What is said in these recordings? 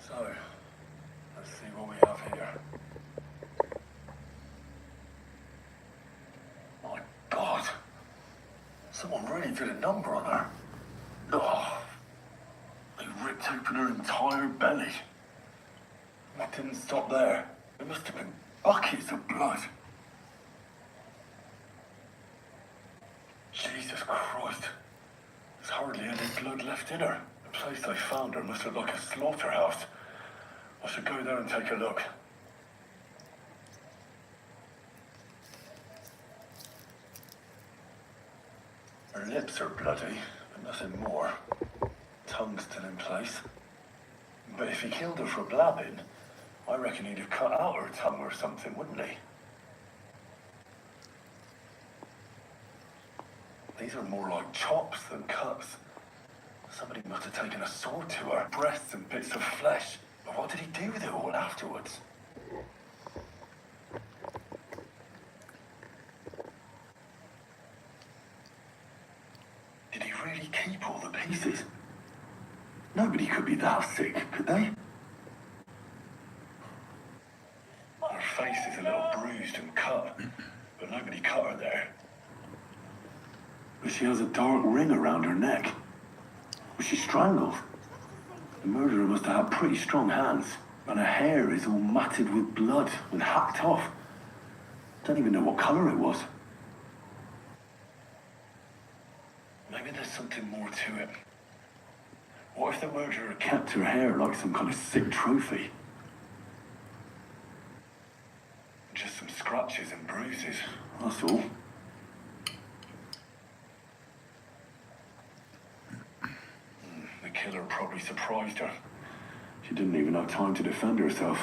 So, let's see what we have here. My God! Someone really did a number on her. Oh, they ripped open her entire belly. It didn't stop there. There must have been buckets of blood. Jesus Christ. There's hardly any blood left in her. The place they found her must look like a slaughterhouse. I should go there and take a look. Her lips are bloody, but nothing more. Tongue's still in place. But if he killed her for blabbing, I reckon he'd have cut out her tongue or something, wouldn't he? These are more like chops than cuts. Somebody must have taken a sword to her, breasts and bits of flesh. But what did he do with it all afterwards? Did he really keep all the pieces? Nobody could be that sick, could they? Her face is a little bruised and cut, but nobody cut her there. But she has a dark ring around her neck. Was she strangled? The murderer must have had pretty strong hands, and her hair is all matted with blood and hacked off. Don't even know what colour it was. Maybe there's something more to it. What if the murderer kept her hair like some kind of sick trophy? Just some scratches and bruises, that's all. The killer probably surprised her. She didn't even have time to defend herself.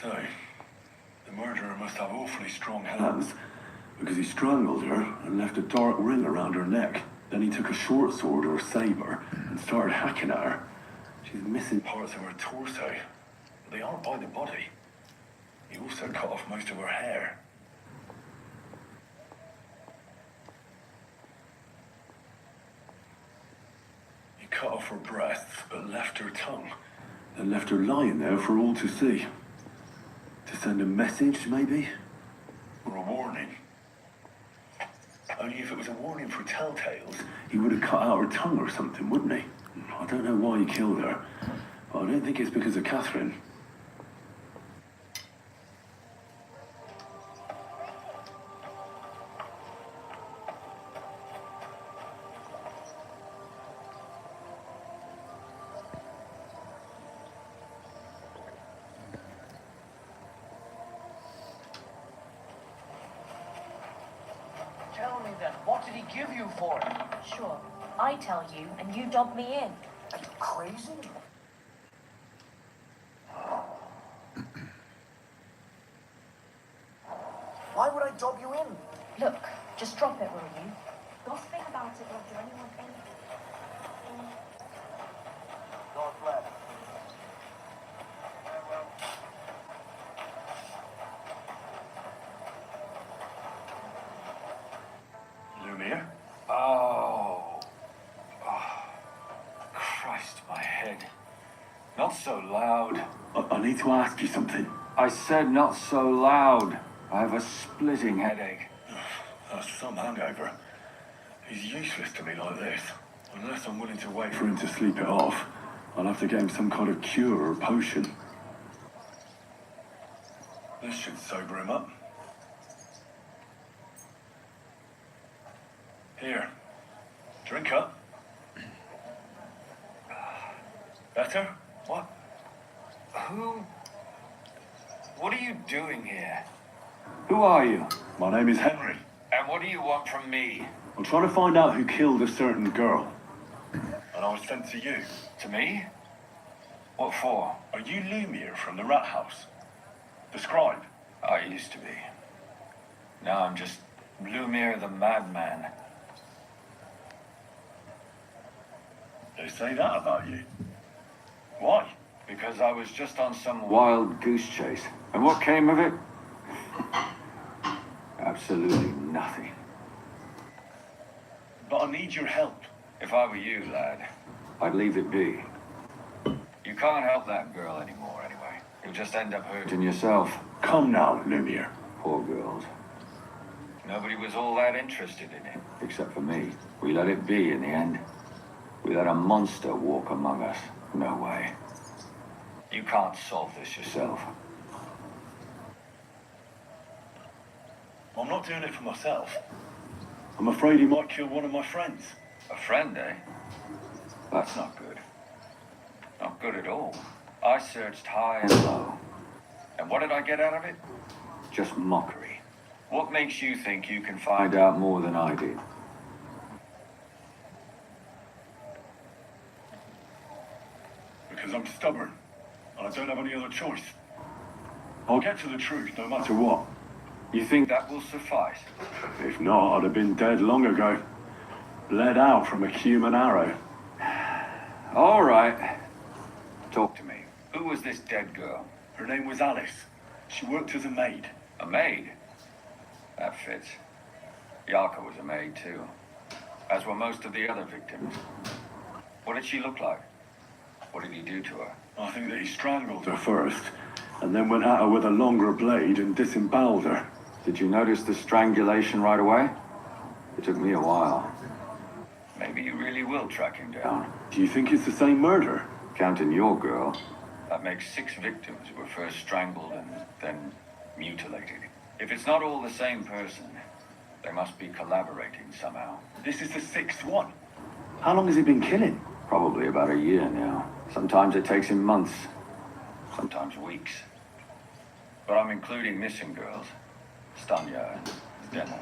So, the murderer must have awfully strong hands, because he strangled her and left a dark ring around her neck. Then he took a short sword or a saber and started hacking at her. She's missing parts of her torso, but they aren't by the body. He also cut off most of her hair. He cut off her breasts, but left her tongue. Then left her lying there for all to see. To send a message, maybe? Or a warning? Only if it was a warning for telltales, he would have cut out her tongue or something, wouldn't he? I don't know why he killed her, but I don't think it's because of Catherine. Tell me then, what did he give you for it? Sure, I tell you, and you dob me in. Are you crazy? Why would I dob you in? Look, just drop it, will you? Not think about it or do anyone anything. God bless. Lumiere? Oh. Christ, my head. Not so loud. I need to ask you something. I said not so loud. I have a splitting headache. That's some hangover. He's useless to me like this. Unless I'm willing to wait for him to sleep it off, I'll have to get him some kind of cure or potion. This should sober him up. Here. Drink up. Better? What? What are you doing here? Who are you? My name is Henry. And what do you want from me? I'm trying to find out who killed a certain girl. And I was sent to you. To me? What for? Are you Lumiere from the rat house? The scribe? I used to be. Now I'm just Lumiere the madman. They say that about you. Why? Because I was just on some wild goose chase. And what came of it? Absolutely nothing. but I need your help. If I were you, lad, I'd leave it be. you can't help that girl anymore anyway. You'll just end up hurting Yourself. Come now, Lumiere. Poor girls. Nobody was all that interested in it. Except for me. We let it be in the end. We let a monster walk among us. No way. You can't solve this yourself. Self. I'm not doing it for myself. I'm afraid he might kill one of my friends. A friend, eh? That's not good. Not good at all. I searched high and low. And what did I get out of it? Just mockery. What makes you think you can Find find out more than I did. Because I'm stubborn, and I don't have any other choice. I'll get to the truth no matter what. You think that will suffice? If not, I'd have been dead long ago. Bled out from a human arrow. All right. Talk to me. Who was this dead girl? Her name was Alice. She worked as a maid. A maid? That fits. Yarka was a maid too, as were most of the other victims. What did she look like? What did he do to her? I think that he strangled her first, and then went at her with a longer blade and disemboweled her. Did you notice the strangulation right away? It took me a while. Maybe you really will track him down. Do you think it's the same murder? Counting your girl. That makes 6 victims who were first strangled and then mutilated. If it's not all the same person, they must be collaborating somehow. This is the 6th one. How long has he been killing? Probably about a year now. Sometimes it takes him months. Sometimes weeks. But I'm including missing girls. Stanya and Demo.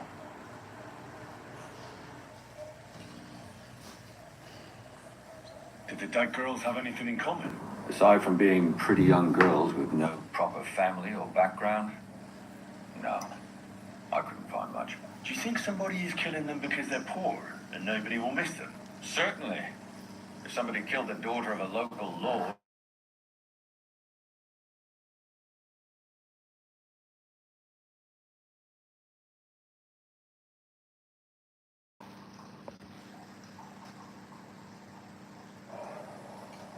Did the dead girls have anything in common? Aside from being pretty young girls with no... No proper family or background? No. I couldn't find much. Do you think somebody is killing them because they're poor and nobody will miss them? Certainly. If somebody killed the daughter of a local lord,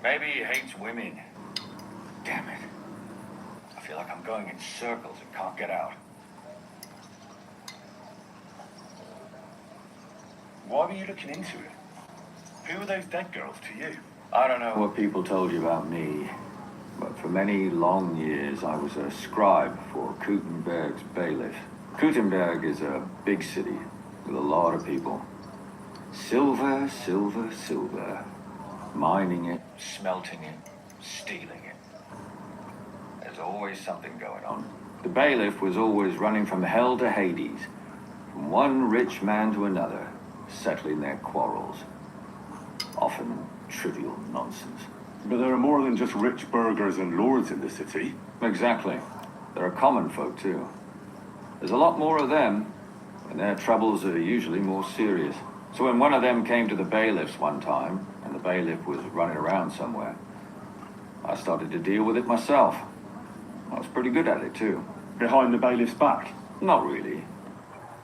maybe he hates women. Damn it. I feel like I'm going in circles and can't get out. Why were you looking into it? Who are those dead girls to you? I don't know. What people told you about me. But for many long years, I was a scribe for Gutenberg's bailiff. Gutenberg is a big city with a lot of people. Silver, silver, silver. Mining it. Smelting it, stealing it. There's always something going on. The bailiff was always running from hell to Hades. From one rich man to another, settling their quarrels. Often trivial nonsense. But there are more than just rich burghers and lords in the city. Exactly. There are common folk too. There's a lot more of them, and their troubles are usually more serious. So when one of them came to the bailiff's one time, and the bailiff was running around somewhere, I started to deal with it myself. I was pretty good at it too. Behind the bailiff's back. Not really.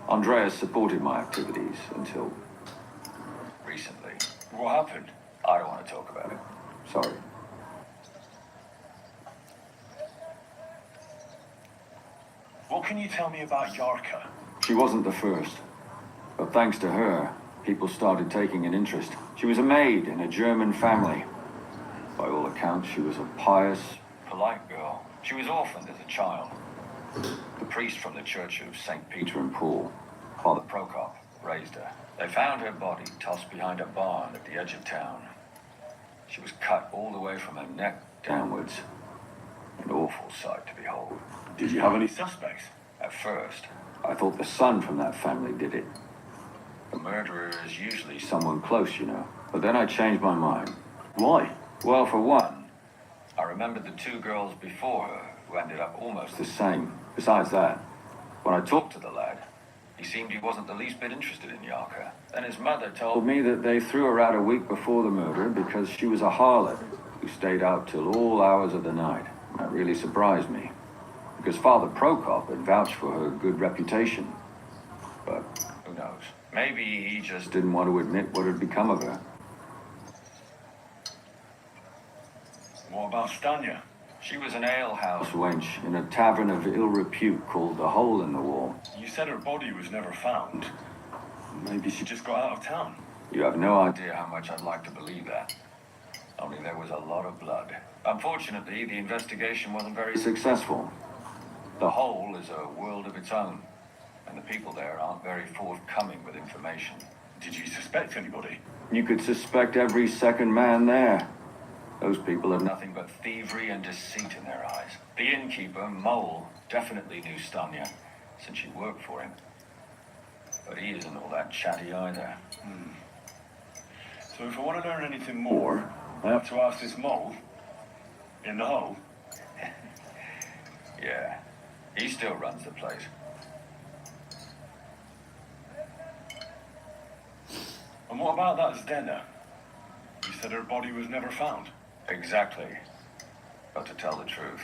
Andreas supported my activities until... Recently. What happened? I don't want to talk about it. Sorry. What can you tell me about Yarka? She wasn't the first. But thanks to her, people started taking an interest. She was a maid in a German family. By all accounts, she was a pious... Polite girl. She was orphaned as a child. The priest from the church of St. Peter and Paul. Father Prokop raised her. They found her body tossed behind a barn at the edge of town. She was cut all the way from her neck downwards. An awful sight to behold. Did you have any suspects? At first, I thought the son from that family did it. the murderer is usually Someone close, you know. But then I changed my mind. Why? Well, for one, I remembered the 2 girls before her who ended up almost the same. Besides that, when I talked to the lad. He seemed he wasn't the least bit interested in Yarka. Then his mother told told me that they threw her out a week before the murder because she was a harlot who stayed out till all hours of the night. That really surprised me, because Father Prokop had vouched for her good reputation. But Who knows? Maybe he just Didn't want to admit what had become of her. What about Stanya? She was an alehouse. Wench in a tavern of ill repute called the Hole in the Wall. You said her body was never found. Maybe she just got out of town. You have no idea. Idea how much I'd like to believe that. Only there was a lot of blood. Unfortunately, the investigation wasn't very Successful. The Hole is a world of its own, and the people there aren't very forthcoming with information. Did you suspect anybody? You could suspect every second man there. Those people have Nothing but thievery and deceit in their eyes. The innkeeper, Mole, definitely knew Stanya, since she worked for him. But he isn't all that chatty either. So if I want to learn anything more, I have to ask this mole in the hole. Yeah, he still runs the place. And what about that Zdena? You said her body was never found. Exactly. But to tell the truth,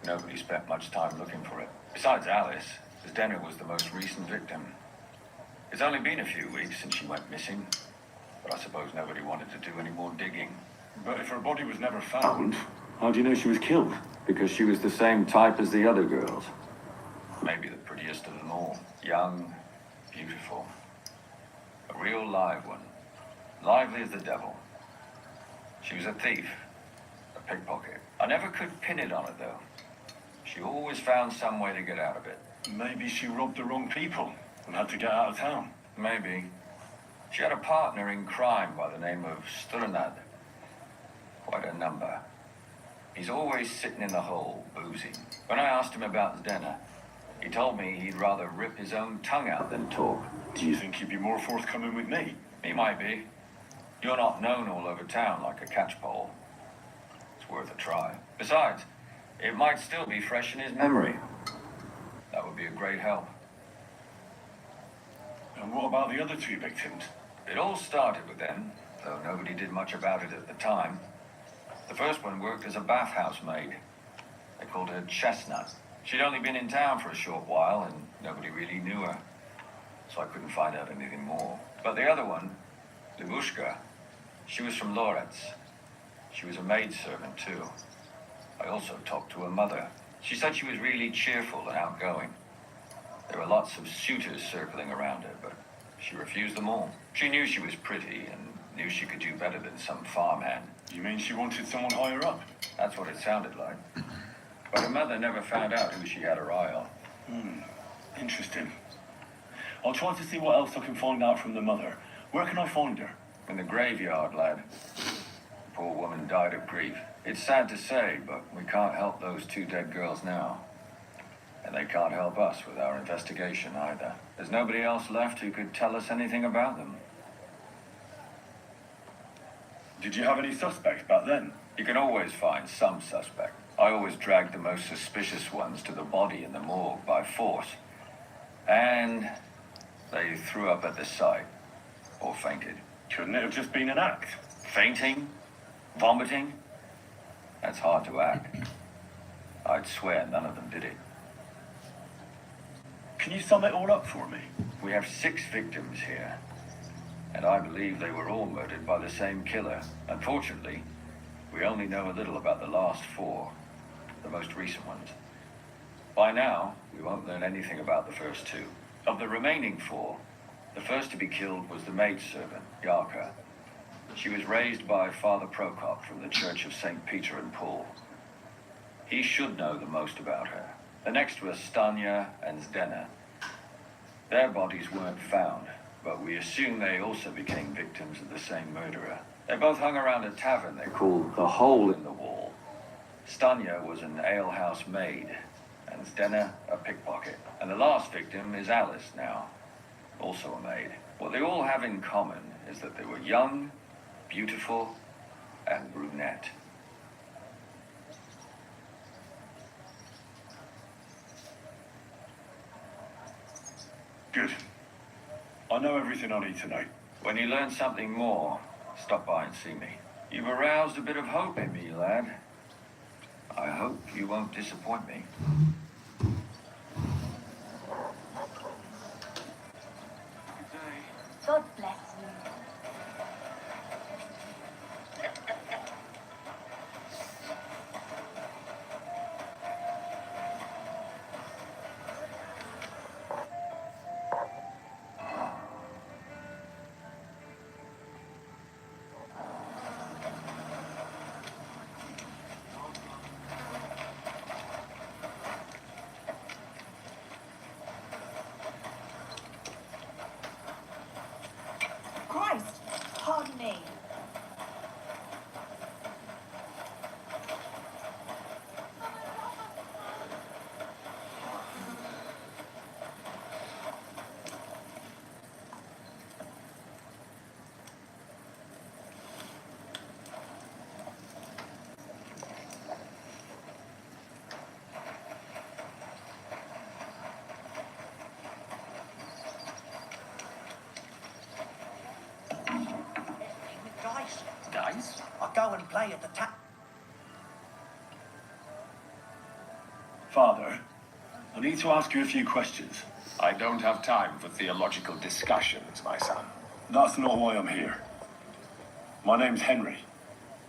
nobody spent much time looking for it. Besides Alice, Zdena was the most recent victim. It's only been a few weeks since she went missing, but I suppose nobody wanted to do any more digging. But if her body was never found, how do you know she was killed? because she was the same type as the other girls. Maybe the prettiest of them all. Young, beautiful. A real live one. Lively as the devil. She was a thief. A pickpocket. I never could pin it on her, though. She always found some way to get out of it. Maybe she robbed the wrong people and had to get out of town. Maybe. She had a partner in crime by the name of Strunad. Quite a number. He's always sitting in the hole, boozing. When I asked him about Zdena, he told me he'd rather rip his own tongue out than talk. Do you think he'd be more forthcoming with me? He might be. You're not known all over town like a catchpole. It's worth a try. Besides, it might still be fresh in his memory. That would be a great help. And what about the other two victims? It all started with them, though nobody did much about it at the time. The first one worked as a bathhouse maid. They called her Chestnut. She'd only been in town for a short while, and nobody really knew her. So I couldn't find out anything more. But the other one, Libushka, she was from Loretz. She was a maidservant, too. I also talked to her mother. She said she was really cheerful and outgoing. There were lots of suitors circling around her, but she refused them all. She knew she was pretty and knew she could do better than some farmhand. You mean she wanted someone higher up? That's what it sounded like. But her mother never found out who she had her eye on. Interesting. I'll try to see what else I can find out from the mother. Where can I find her? In the graveyard, lad. The poor woman died of grief. It's sad to say, but we can't help those two dead girls now. And they can't help us with our investigation either. There's nobody else left who could tell us anything about them. Did you have any suspects back then? You can always find some suspect. I always dragged the most suspicious ones to the body in the morgue by force. And they threw up at the sight. Or fainted. Couldn't it have just been an act? Fainting? Vomiting? That's hard to act. I'd swear none of them did it. Can you sum it all up for me? We have 6 victims here. And I believe they were all murdered by the same killer. Unfortunately, we only know a little about the last 4. The most recent ones. By now, we won't learn anything about the first 2. Of the remaining 4, the first to be killed was the maidservant, Yarka. She was raised by Father Prokop from the Church of St. Peter and Paul. He should know the most about her. The next were Stanya and Zdena. Their bodies weren't found, but we assume they also became victims of the same murderer. They both hung around a tavern they called the Hole in the Wall. Stanya was an alehouse maid, and Zdena a pickpocket. And the last victim is Alice now, also a maid. What they all have in common is that they were young, beautiful, and brunette. Good. I know everything I need to know. When you learn something more, stop by and see me. You've aroused a bit of hope in me, lad. I hope you won't disappoint me. God bless you. Christ, pardon me. Dice. Dice? I go and play at the tap. Father, I need to ask you a few questions. I don't have time for theological discussions, my son. That's not why I'm here. My name's Henry,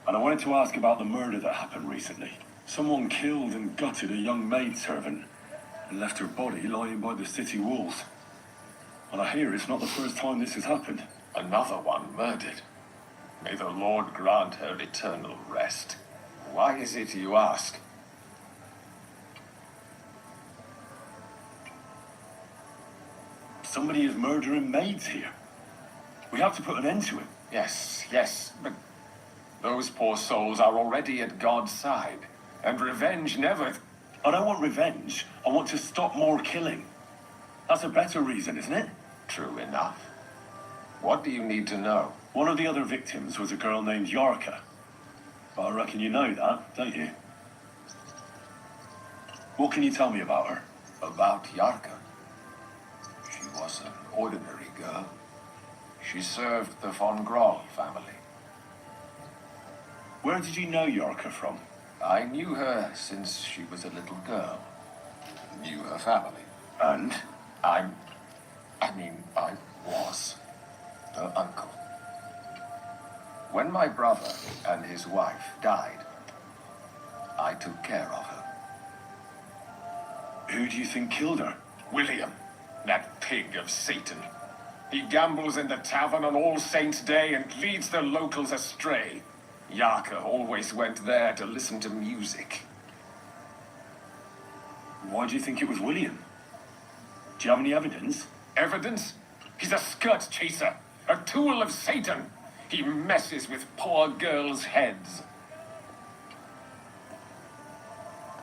and I wanted to ask about the murder that happened recently. Someone killed and gutted a young maidservant and left her body lying by the city walls. And I hear it's not the first time this has happened. Another one murdered. May the Lord grant her eternal rest. Why is it you ask? Somebody is murdering maids here. We have to put an end to it. Yes, but those poor souls are already at God's side, and revenge never... I don't want revenge. I want to stop more killing. That's a better reason, isn't it? True enough. What do you need to know? One of the other victims was a girl named Yarka. But I reckon you know that, don't you? What can you tell me about her? About Yarka. She was an ordinary girl. She served the von Grawl family. Where did you know Yarka from? I knew her since she was a little girl. Knew her family. And? I was her uncle. When my brother and his wife died, I took care of her. Who do you think killed her? William, that pig of Satan. He gambles in the tavern on All Saints' Day and leads the locals astray. Yarka always went there to listen to music. Why do you think it was William? Do you have any evidence? Evidence? He's a skirt chaser, a tool of Satan. He messes with poor girls' heads.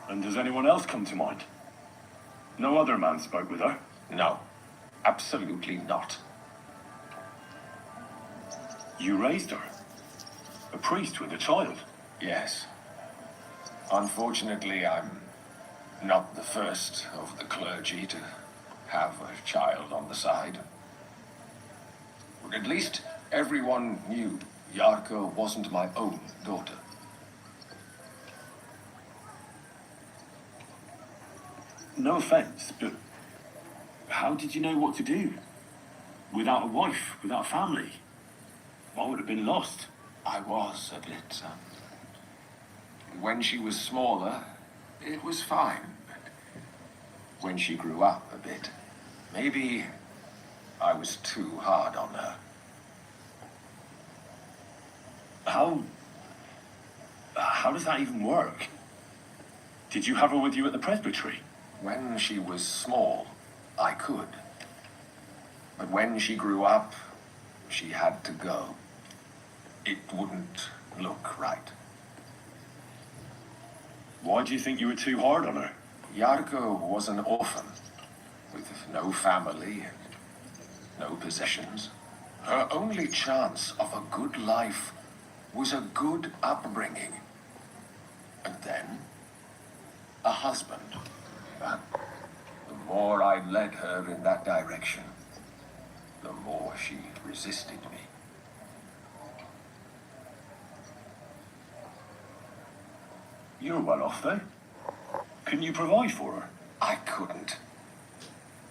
And does anyone else come to mind? No other man spoke with her? No, absolutely not. You raised her? A priest with a child? Yes. Unfortunately, I'm not the first of the clergy to have a child on the side. But at least everyone knew Yarka wasn't my own daughter. No offense, but how did you know what to do? Without a wife, without a family? I would have been lost. I was a bit, when she was smaller, it was fine. But when she grew up a bit, maybe I was too hard on her. How does that even work? Did you have her with you at the presbytery? When she was small, I could. But when she grew up, she had to go. It wouldn't look right. Why do you think you were too hard on her? Yarko was an orphan, with no family and no possessions. Her only chance of a good life was a good upbringing. And then, a husband. But the more I led her in that direction, the more she resisted me. You're well off, though. Couldn't you provide for her? I couldn't.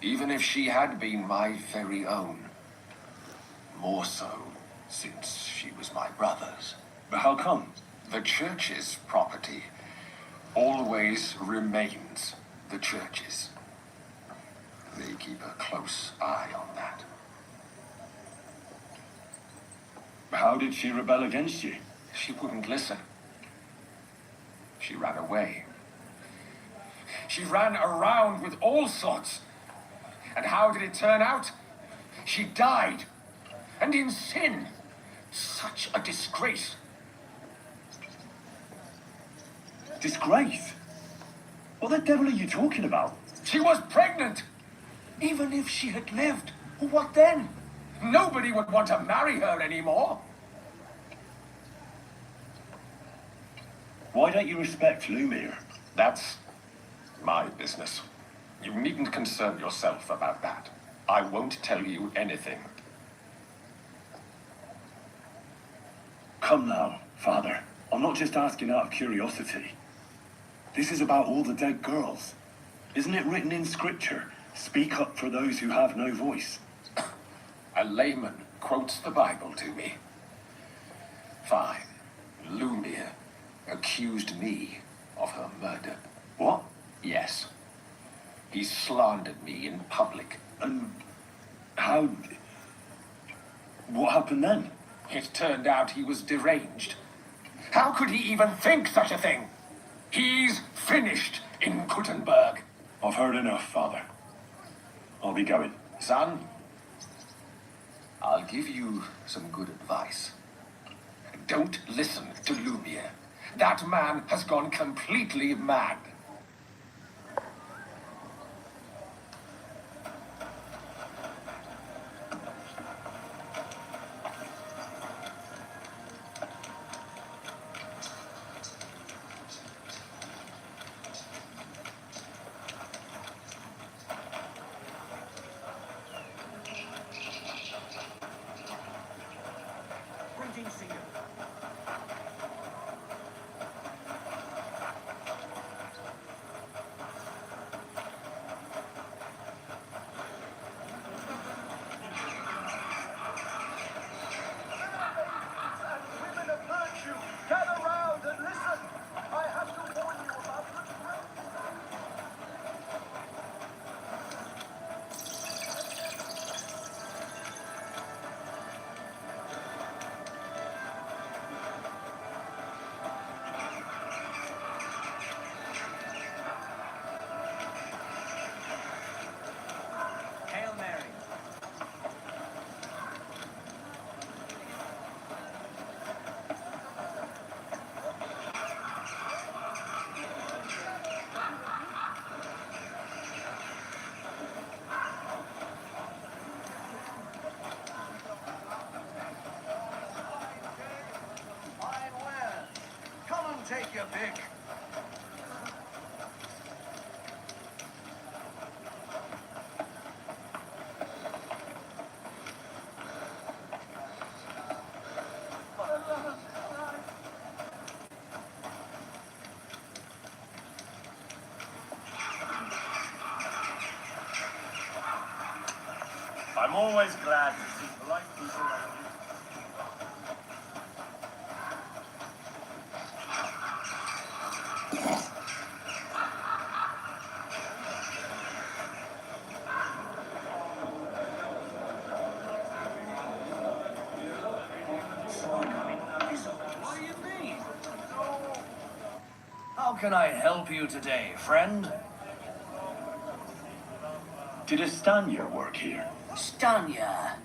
Even if she had been my very own. more so since she was my brother's. But how come? The church's property always remains the church's. They keep a close eye on that. How did she rebel against you? She wouldn't listen. She ran away. She ran around with all sorts. And how did it turn out? She died. And in sin. Such a disgrace. Disgrace? What the devil are you talking about? She was pregnant. Even if she had lived, what then? Nobody would want to marry her anymore. Why don't you respect Lumir? That's my business. You needn't concern yourself about that. I won't tell you anything. Come now, Father. I'm not just asking out of curiosity. This is about all the dead girls. Isn't it written in scripture? Speak up for those who have no voice. A layman quotes the Bible to me. Fine. Lumir accused me of her murder. What? Yes. He slandered me in public. And how... What happened then? It turned out he was deranged. How could he even think such a thing? He's finished in Gutenberg. I've heard enough, Father. I'll be going. Son, I'll give you some good advice. Don't listen to Lumir. That man has gone completely mad. Hail Mary. Fine wares. Come and take your pick. I'm always glad to see polite people like you. What do you mean? How can I help you today, friend? Did a Stanya work here? Stanya?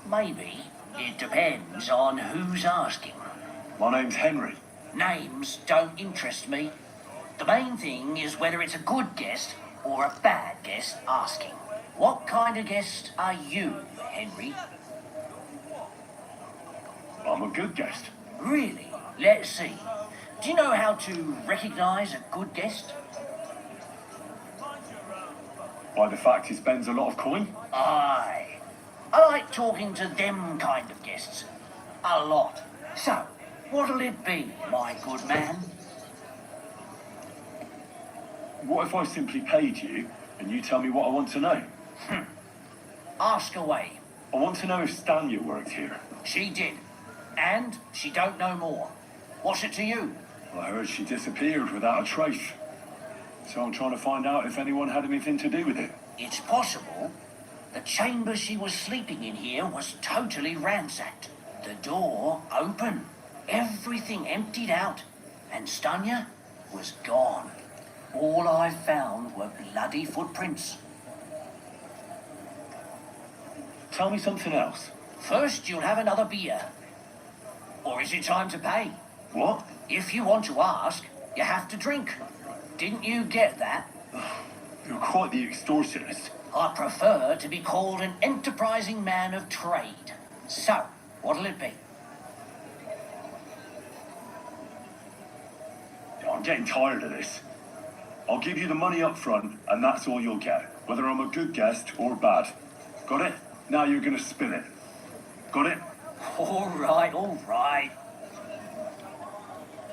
Maybe. It depends on who's asking. My name's Henry. Names don't interest me. The main thing is whether it's a good guest or a bad guest asking. What kind of guest are you, Henry? I'm a good guest. Really? Let's see. Do you know how to recognize a good guest? By the fact he spends a lot of coin? Aye. I like talking to them kind of guests. A lot. So, what'll it be, my good man? What if I simply paid you and you tell me what I want to know? Ask away. I want to know if Stanya worked here. She did. And she don't know more. What's it to you? Well, I heard she disappeared without a trace. So I'm trying to find out if anyone had anything to do with it. It's possible. The chamber she was sleeping in here was totally ransacked. The door open. Everything emptied out. And Stanya was gone. All I found were bloody footprints. Tell me something else. First, you'll have another beer. Or is it time to pay? What? If you want to ask, you have to drink. Didn't you get that? You're quite the extortionist. I prefer to be called an enterprising man of trade. So, what'll it be? I'm getting tired of this. I'll give you the money up front, and that's all you'll get, whether I'm a good guest or bad. Got it? Now you're gonna spill it. Got it? All right, all right.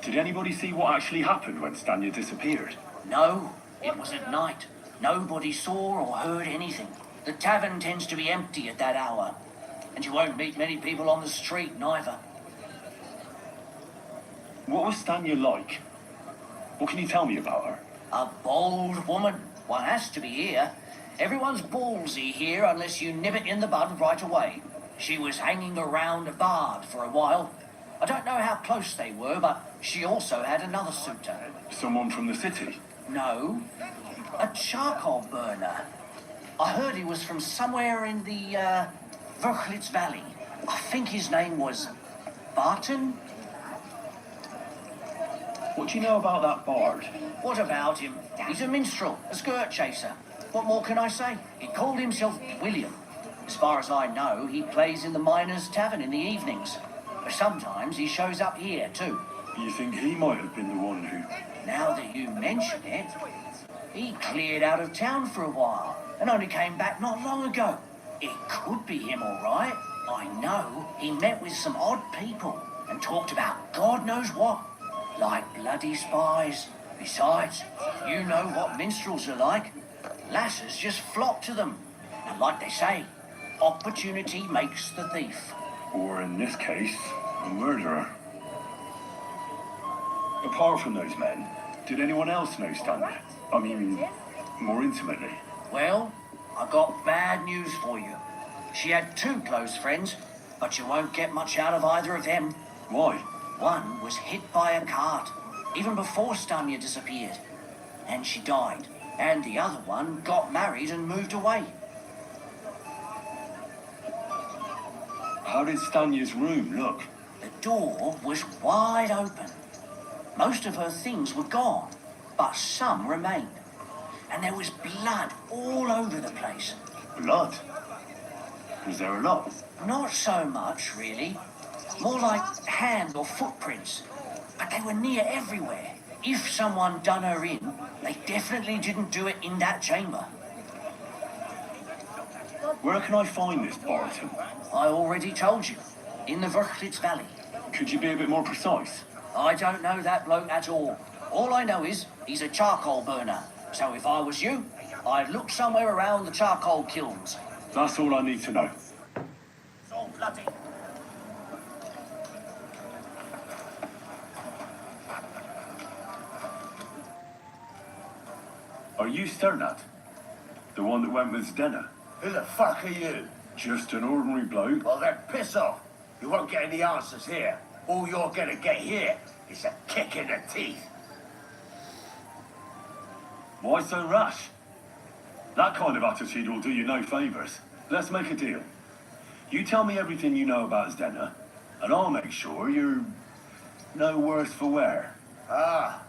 Did anybody see what actually happened when Stanya disappeared? No, it was at night. Nobody saw or heard anything. The tavern tends to be empty at that hour. And you won't meet many people on the street, neither. What was Stanya like? What can you tell me about her? A bold woman. One has to be here. Everyone's ballsy here unless you nip it in the bud right away. She was hanging around a bard for a while. I don't know how close they were, but she also had another suitor. Someone from the city? No, a charcoal burner. I heard he was from somewhere in the, Verchlitz Valley. I think his name was Barton? What do you know about that bard? What about him? He's a minstrel, a skirt chaser. What more can I say? He called himself William. As far as I know, he plays in the miners' tavern in the evenings. But sometimes he shows up here, too. You think he might have been the one who... Now that you mention it, he cleared out of town for a while and only came back not long ago. It could be him, all right. I know he met with some odd people and talked about God knows what, like bloody spies. Besides, you know what minstrels are like. Lasses just flock to them. And like they say, opportunity makes the thief. Or in this case, a murderer. Apart from those men, did anyone else know Stanya? I mean, more intimately. Well, I got bad news for you. She had two close friends, but you won't get much out of either of them. Why? One was hit by a cart, even before Stanya disappeared, and she died. And the other one got married and moved away. How did Stanya's room look? The door was wide open. Most of her things were gone, but some remained. And there was blood all over the place. Blood? Was there a lot? Not so much, really. More like hand or footprints. But they were near everywhere. If someone done her in, they definitely didn't do it in that chamber. Where can I find this Barton? I already told you. In the Verchlitz Valley. Could you be a bit more precise? I don't know that bloke at all. All I know is he's a charcoal burner. So if I was you, I'd look somewhere around the charcoal kilns. That's all I need to know. So bloody. Are you Sternat? The one that went with Zdenna? Who the fuck are you? Just an ordinary bloke? Well, then piss off. You won't get any answers here. All you're gonna get here is a kick in the teeth. Why so rash? That kind of attitude will do you no favours. Let's make a deal. You tell me everything you know about Zdenna, and I'll make sure you're no worse for wear. Ah.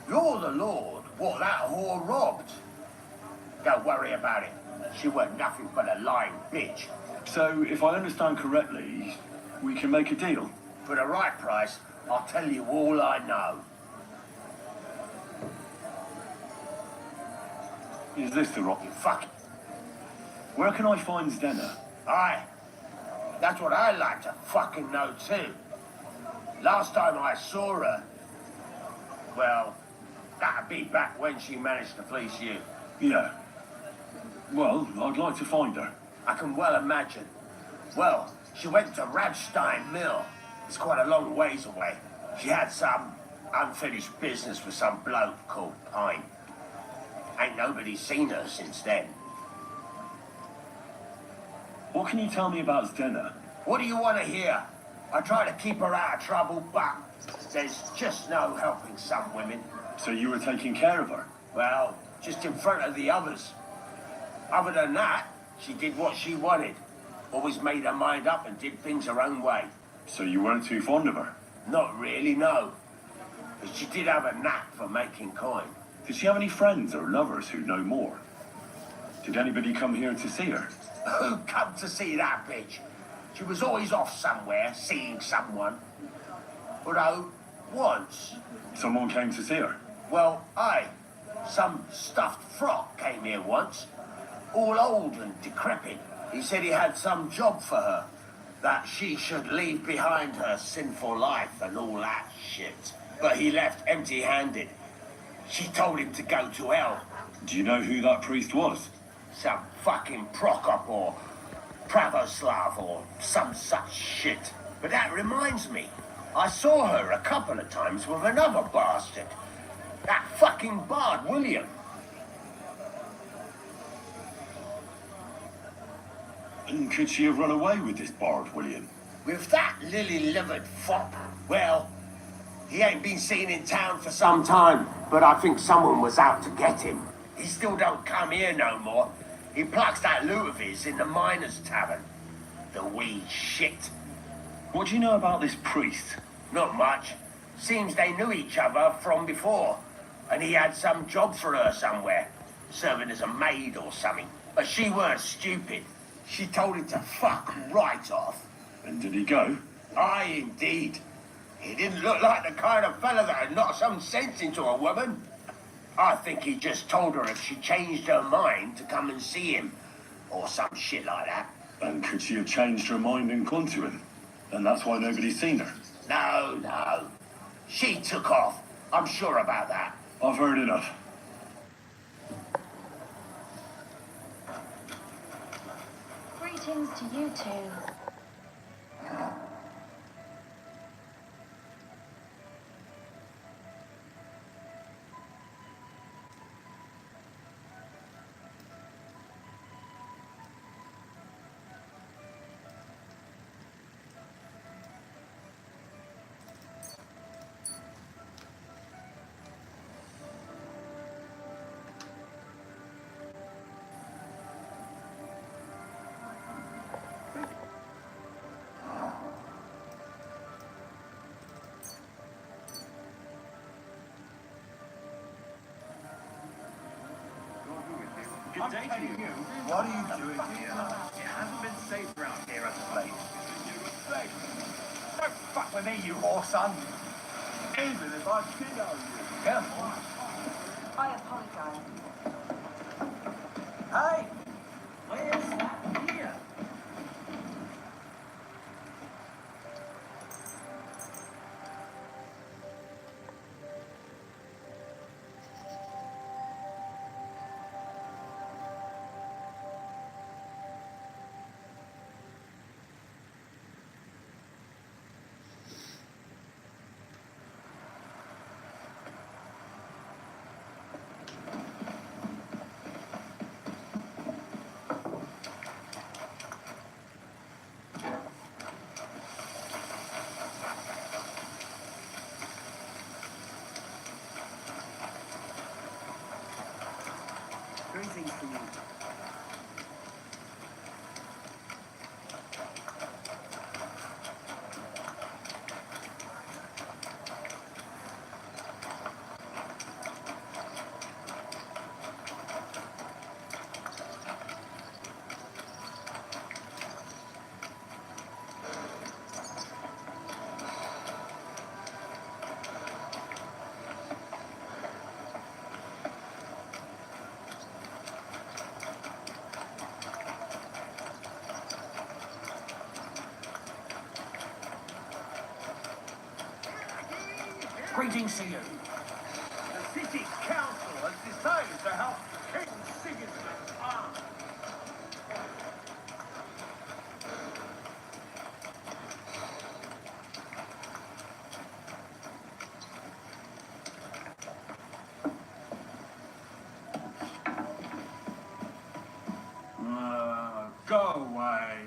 You're the lord what that whore robbed. Don't worry about it. She weren't nothing but a lying bitch. So, if I understand correctly, we can make a deal. For the right price, I'll tell you all I know. Is this the rock? You fuck it. Where can I find Zdenna? Aye. That's what I like to fucking know too. Last time I saw her, well, that'd be back when she managed to fleece you. Yeah. Well, I'd like to find her. I can well imagine. Well, she went to Radstein Mill. It's quite a long ways away. She had some unfinished business with some bloke called Pine. Ain't nobody seen her since then. What can you tell me about Zdenna? What do you want to hear? I try to keep her out of trouble, but there's just no helping some women. So you were taking care of her? Well, just in front of the others. Other than that, she did what she wanted. Always made her mind up and did things her own way. So you weren't too fond of her? Not really, no. But she did have a knack for making coin. Did she have any friends or lovers who know more? Did anybody come here to see her? Who come to see that bitch? She was always off somewhere, seeing someone. Although, once, Someone came to see her? well, aye, some stuffed frock came here once. All old and decrepit. He said he had some job for her. That she should leave behind her sinful life and all that shit. But he left empty-handed. She told him to go to hell. Do you know who that priest was? Some fucking Prokop or Pravoslav or some such shit. But that reminds me, I saw her a couple of times with another bastard. That fucking bard, William. And could she have run away with this bard, William? With that lily-livered fop, well, he ain't been seen in town for some time, but I think someone was out to get him. He still don't come here no more. He plucks that loot of his in the miners' tavern. The wee shit. What do you know about this priest? Not much. Seems they knew each other from before, and he had some job for her somewhere, serving as a maid or something. But she weren't stupid. She told him to fuck right off. And did he go? Aye, indeed. He didn't look like the kind of fella that had knocked some sense into a woman. I think he just told her if she changed her mind to come and see him, or some shit like that. And could she have changed her mind and gone to him? And that's why nobody's seen her? No, no. She took off. I'm sure about that. I've heard enough. Greetings to you two. Good day to you. What are you doing here? It hasn't been safe around here as of late. Don't fuck with me, you whore son. Even if I did owe you. Careful. I apologize. Hey! Where's that here? Greetings to you. Greetings to you. The city council has decided to help King Sigismund's army. Go away.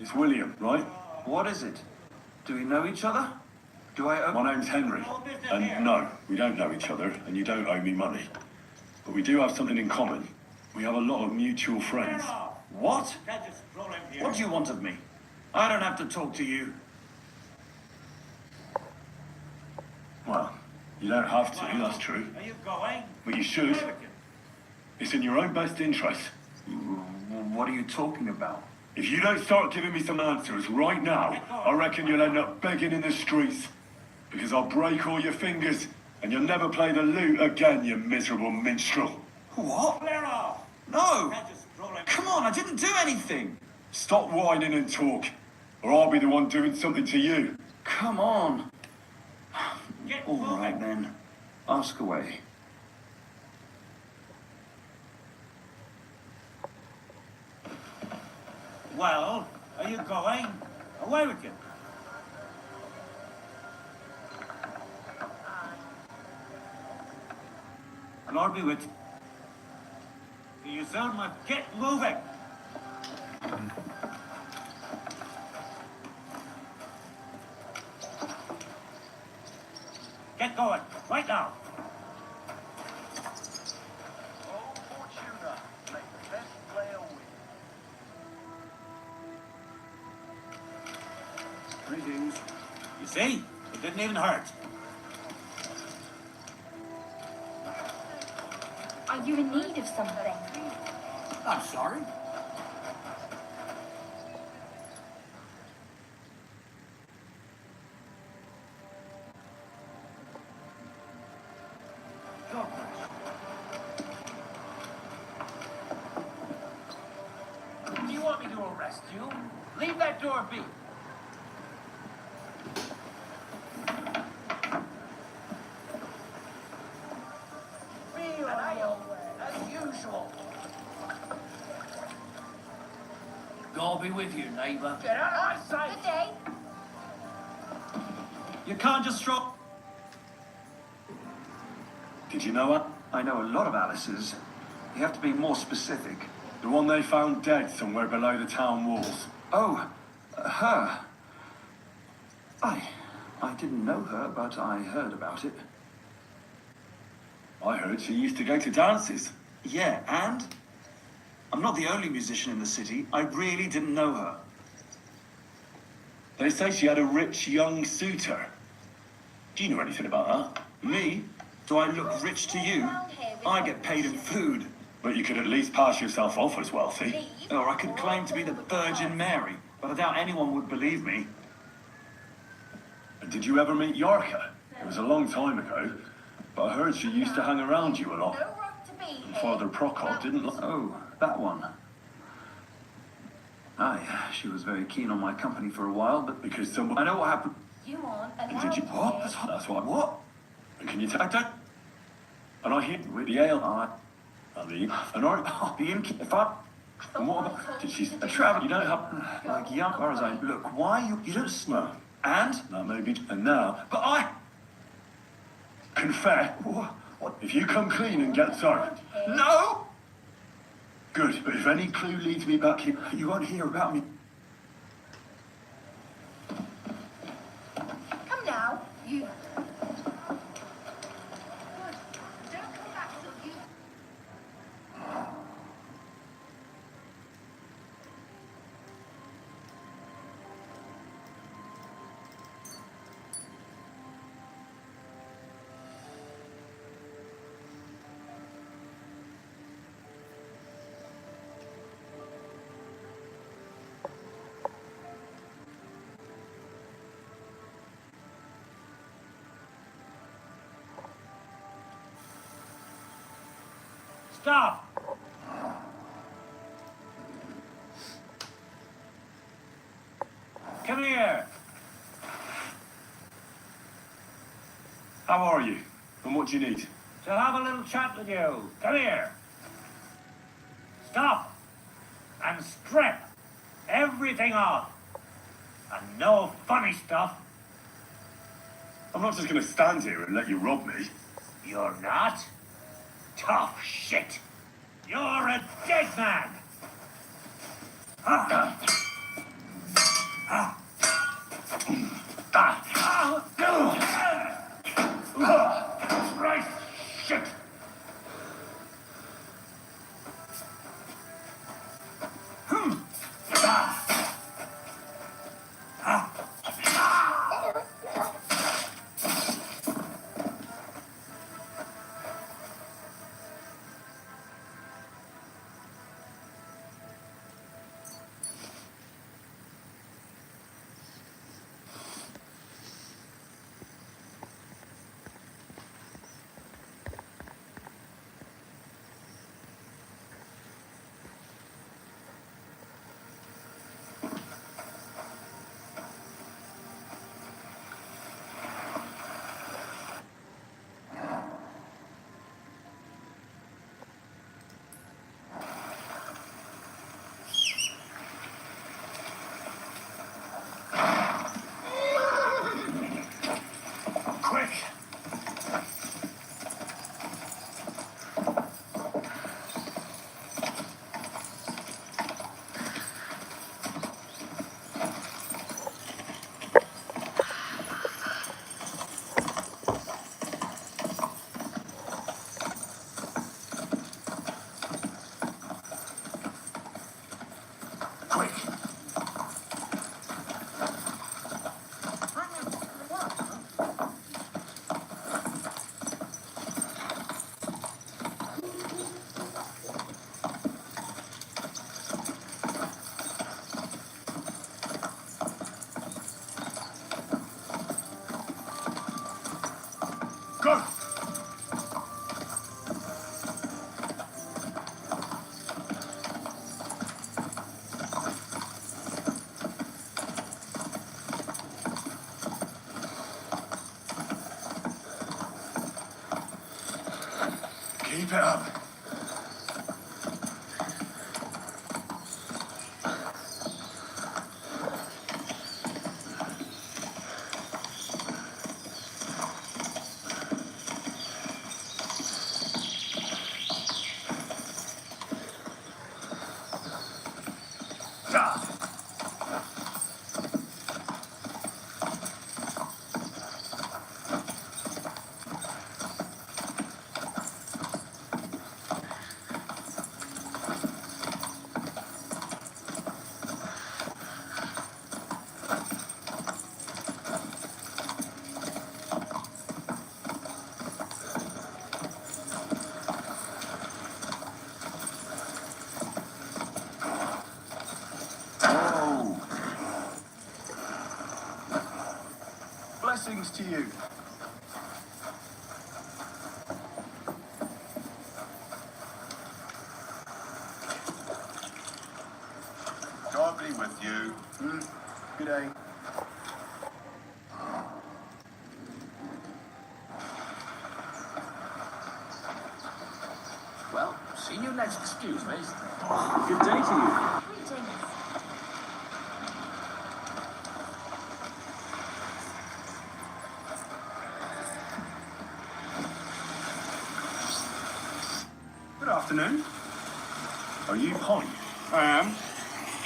It's William, right? What is it? Do we know each other? Do I owe... My name's Henry. And no, we don't know each other, and you don't owe me money. But we do have something in common. We have a lot of mutual friends. What? What do you want of me? I don't have to talk to you. Well, you don't have to, that's true. Are you going? But you should. It's in your own best interest. What are you talking about? If you don't start giving me some answers right now, I reckon you'll end up begging in the streets. Because I'll break all your fingers, and you'll never play the lute again, you miserable minstrel. What? No! Come on, I didn't do anything! Stop whining and talk, or I'll be the one doing something to you. Come on. All right then. Ask away. Well, are you going? Away with you. Lord be with you. You soon must get moving. Get going, right now. Oh, Fortuna, make the best player win. Greetings. You see? It didn't even hurt. Are you in need of something? I'm sorry. Do you want me to arrest you? Leave that door be. As usual. God be with you, neighbour. Get out of my sight. Good day. You can't just throw... Did you know her? I know a lot of Alice's. You have to be more specific. The one they found dead somewhere below the town walls. Oh, her. I didn't know her, but I heard about it. I heard she used to go to dances. Yeah, and? I'm not the only musician in the city. I really didn't know her. They say she had a rich young suitor. Do you know anything about that? Me? Do I look rich to you? I get paid in food. But you could at least pass yourself off as wealthy. Or I could claim to be the Virgin Mary, but I doubt anyone would believe me. Did you ever meet Yorka? It was a long time ago, but I heard she used to hang around you a lot. No rock to be And here. Father Prokop didn't like... Oh, that one. Aye, she was very keen on my company for a while, but Because someone... I know what happened. You want a And did you... loud What? day. That's what... What? And can you tell... I don't... And I hear the ale... I And I... the innkeeper. If I... And what about... Did she... A travel. You don't have... Like young, or as I look, why you don't smoke? And? That may be... And now... But I... Confess. What? If you come clean and get served. No! Good, but if any clue leads me back here... You won't hear about me. Come now, you. Good. Don't come back till you. Stop! Come here. How are you? And what do you need? To have a little chat with you. Come here. Stop. And strip everything off. And no funny stuff. I'm not just going to stand here and let you rob me. You're not? Tough shit. You're a dead man. Right, shit. Quick! Quick! Go! Keep it up. Blessings to you. God be with you. Good day. Well, see you next, excuse me. Good day to you. Greetings. Good afternoon. Are you Pine? I am.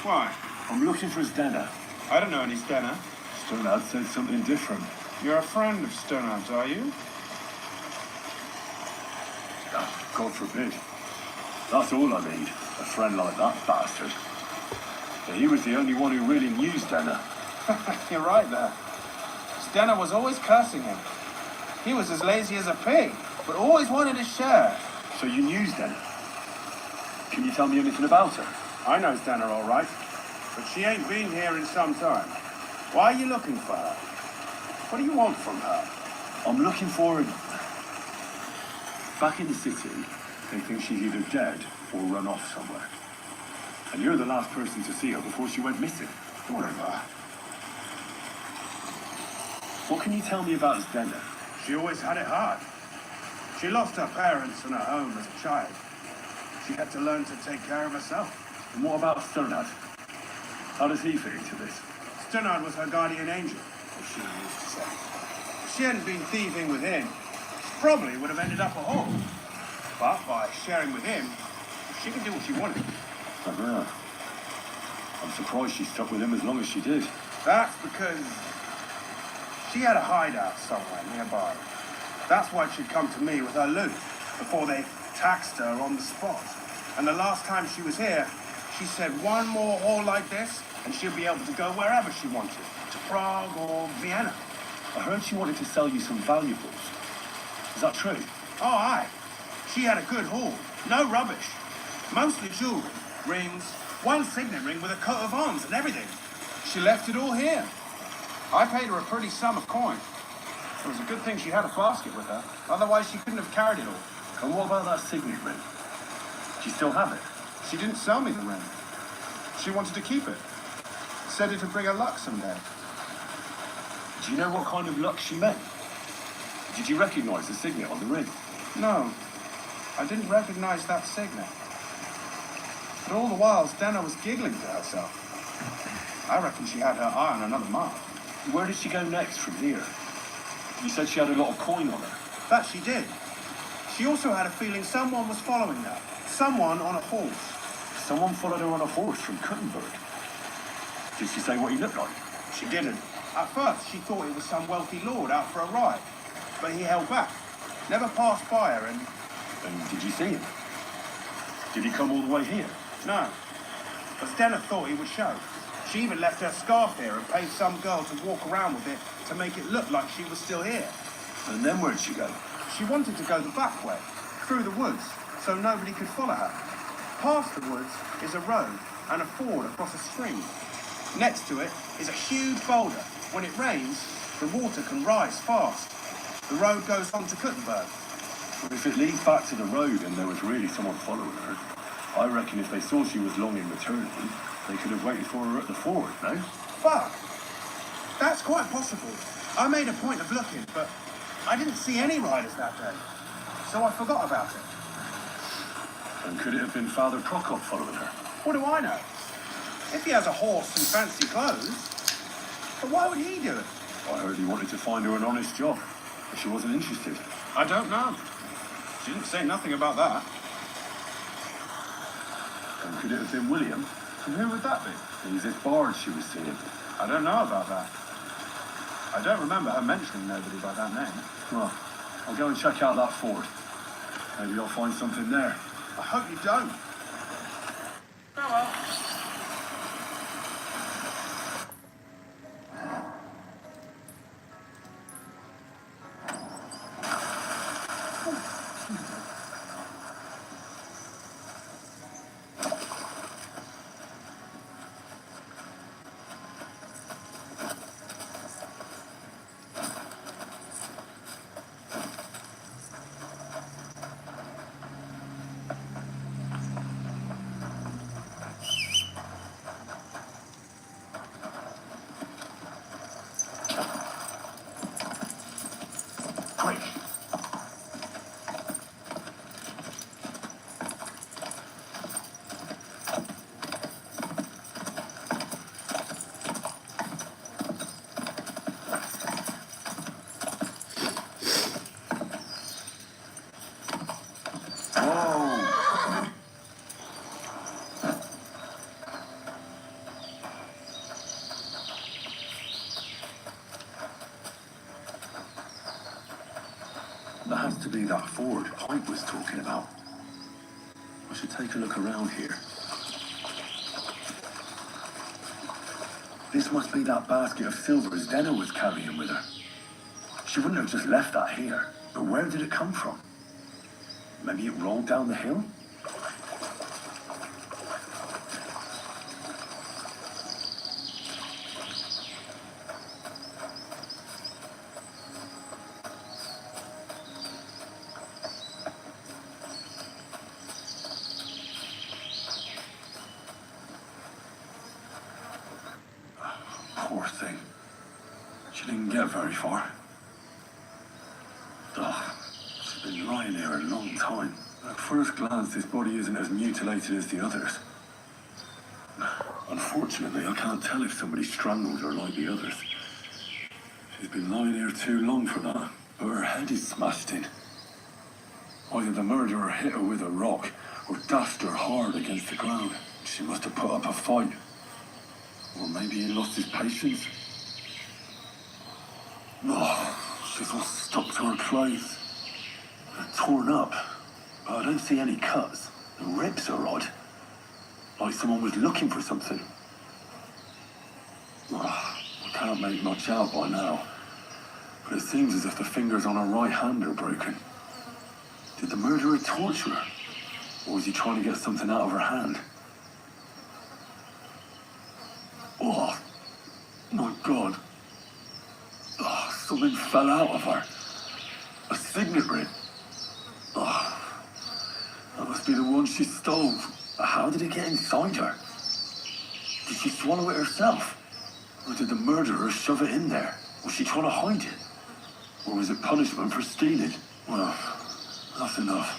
Why? I'm looking for Zdena. I don't know any Stenner. Stonard said something different. You're a friend of Stonehouse, are you? God forbid. That's all I need. A friend like that bastard. But he was the only one who really knew Zdena. You're right there. Stenner was always cursing him. He was as lazy as a pig, but always wanted to share. So you knew Zdena? Can you tell me anything about her? I know Stenner all right, but she ain't been here in some time. Why are you looking for her? What do you want from her? I'm looking for her. Back in the city, they think she's either dead or run off somewhere. And you're the last person to see her before she went missing. Whatever. What can you tell me about Zdena? She always had it hard. She lost her parents and her home as a child. She had to learn to take care of herself. And what about Stonard? How does he fit into this? Stannard was her guardian angel, as she used to say. If she hadn't been thieving with him, she probably would have ended up a whore. But by sharing with him, she could do what she wanted. I'm surprised she stuck with him as long as she did. That's because she had a hideout somewhere nearby. That's why she'd come to me with her loot, before they taxed her on the spot. And the last time she was here, she said one more haul like this, and she'll be able to go wherever she wanted, to Prague or Vienna. I heard she wanted to sell you some valuables. Is that true? Oh, aye. She had a good haul. No rubbish. Mostly jewelry, rings, one signet ring with a coat of arms and everything. She left it all here. I paid her a pretty sum of coin. It was a good thing she had a basket with her. Otherwise, she couldn't have carried it all. And what about that signet ring? Do you still have it? She didn't sell me the ring. She wanted to keep it. Said it'd bring her luck someday. Do you know what kind of luck she meant? Did you recognize the signet on the ring? No, I didn't recognize that signet. But all the while, Stena was giggling to herself. I reckon she had her eye on another mark. Where did she go next from here? You said she had a lot of coin on her. That she did. She also had a feeling someone was following her. Someone on a horse. Someone followed her on a horse from Kuttenberg. Did she say what he looked like? She didn't. At first, she thought it was some wealthy lord out for a ride. But he held back. Never passed by her and... And did you see him? Did he come all the way here? No. But Stella thought he would show. She even left her scarf here and paid some girl to walk around with it to make it look like she was still here. And then where'd she go? She wanted to go the back way, through the woods, so nobody could follow her. Past the woods is a road and a ford across a stream. Next to it is a huge boulder. When it rains, the water can rise fast. The road goes on to Kuttenberg. But if it leads back to the road and there was really someone following her, I reckon if they saw she was long in returning, they could have waited for her at the ford, no? Fuck! That's quite possible. I made a point of looking, but I didn't see any riders that day. So I forgot about it. And could it have been Father Prokop following her? What do I know? If he has a horse and fancy clothes, but why would he do it? I heard he wanted to find her an honest job, but she wasn't interested. I don't know. She didn't say nothing about that. And could it have been William? And who would that be? He's this bard she was seeing. I don't know about that. I don't remember her mentioning nobody by that name. Well, I'll go and check out that ford. Maybe I'll find something there. I hope you don't. Oh well. Quick! That has to be that ford Pike was talking about. I should take a look around here. This must be that basket of silver Zdena was carrying with her. She wouldn't have just left that here. But where did it come from? Maybe it rolled down the hill? Poor thing. She didn't get very far. Ugh, she's been lying here a long time. At first glance, this body isn't as mutilated as the others. Unfortunately, I can't tell if somebody strangled her like the others. She's been lying here too long for that, but her head is smashed in. Either the murderer hit her with a rock or dashed her hard against the ground. She must have put up a fight. Or maybe he lost his patience. Oh, she's all stuck to her clothes. They're torn up, but I don't see any cuts. The rips are odd. Like someone was looking for something. Oh, I can't make much out by now. But it seems as if the fingers on her right hand are broken. Did the murderer torture her? Or was he trying to get something out of her hand? Oh, my God. Oh, something fell out of her. A signet ring. Oh, that must be the one she stole. How did it get inside her? Did she swallow it herself? Or did the murderer shove it in there? Was she trying to hide it? Or was it punishment for stealing? Well, that's enough.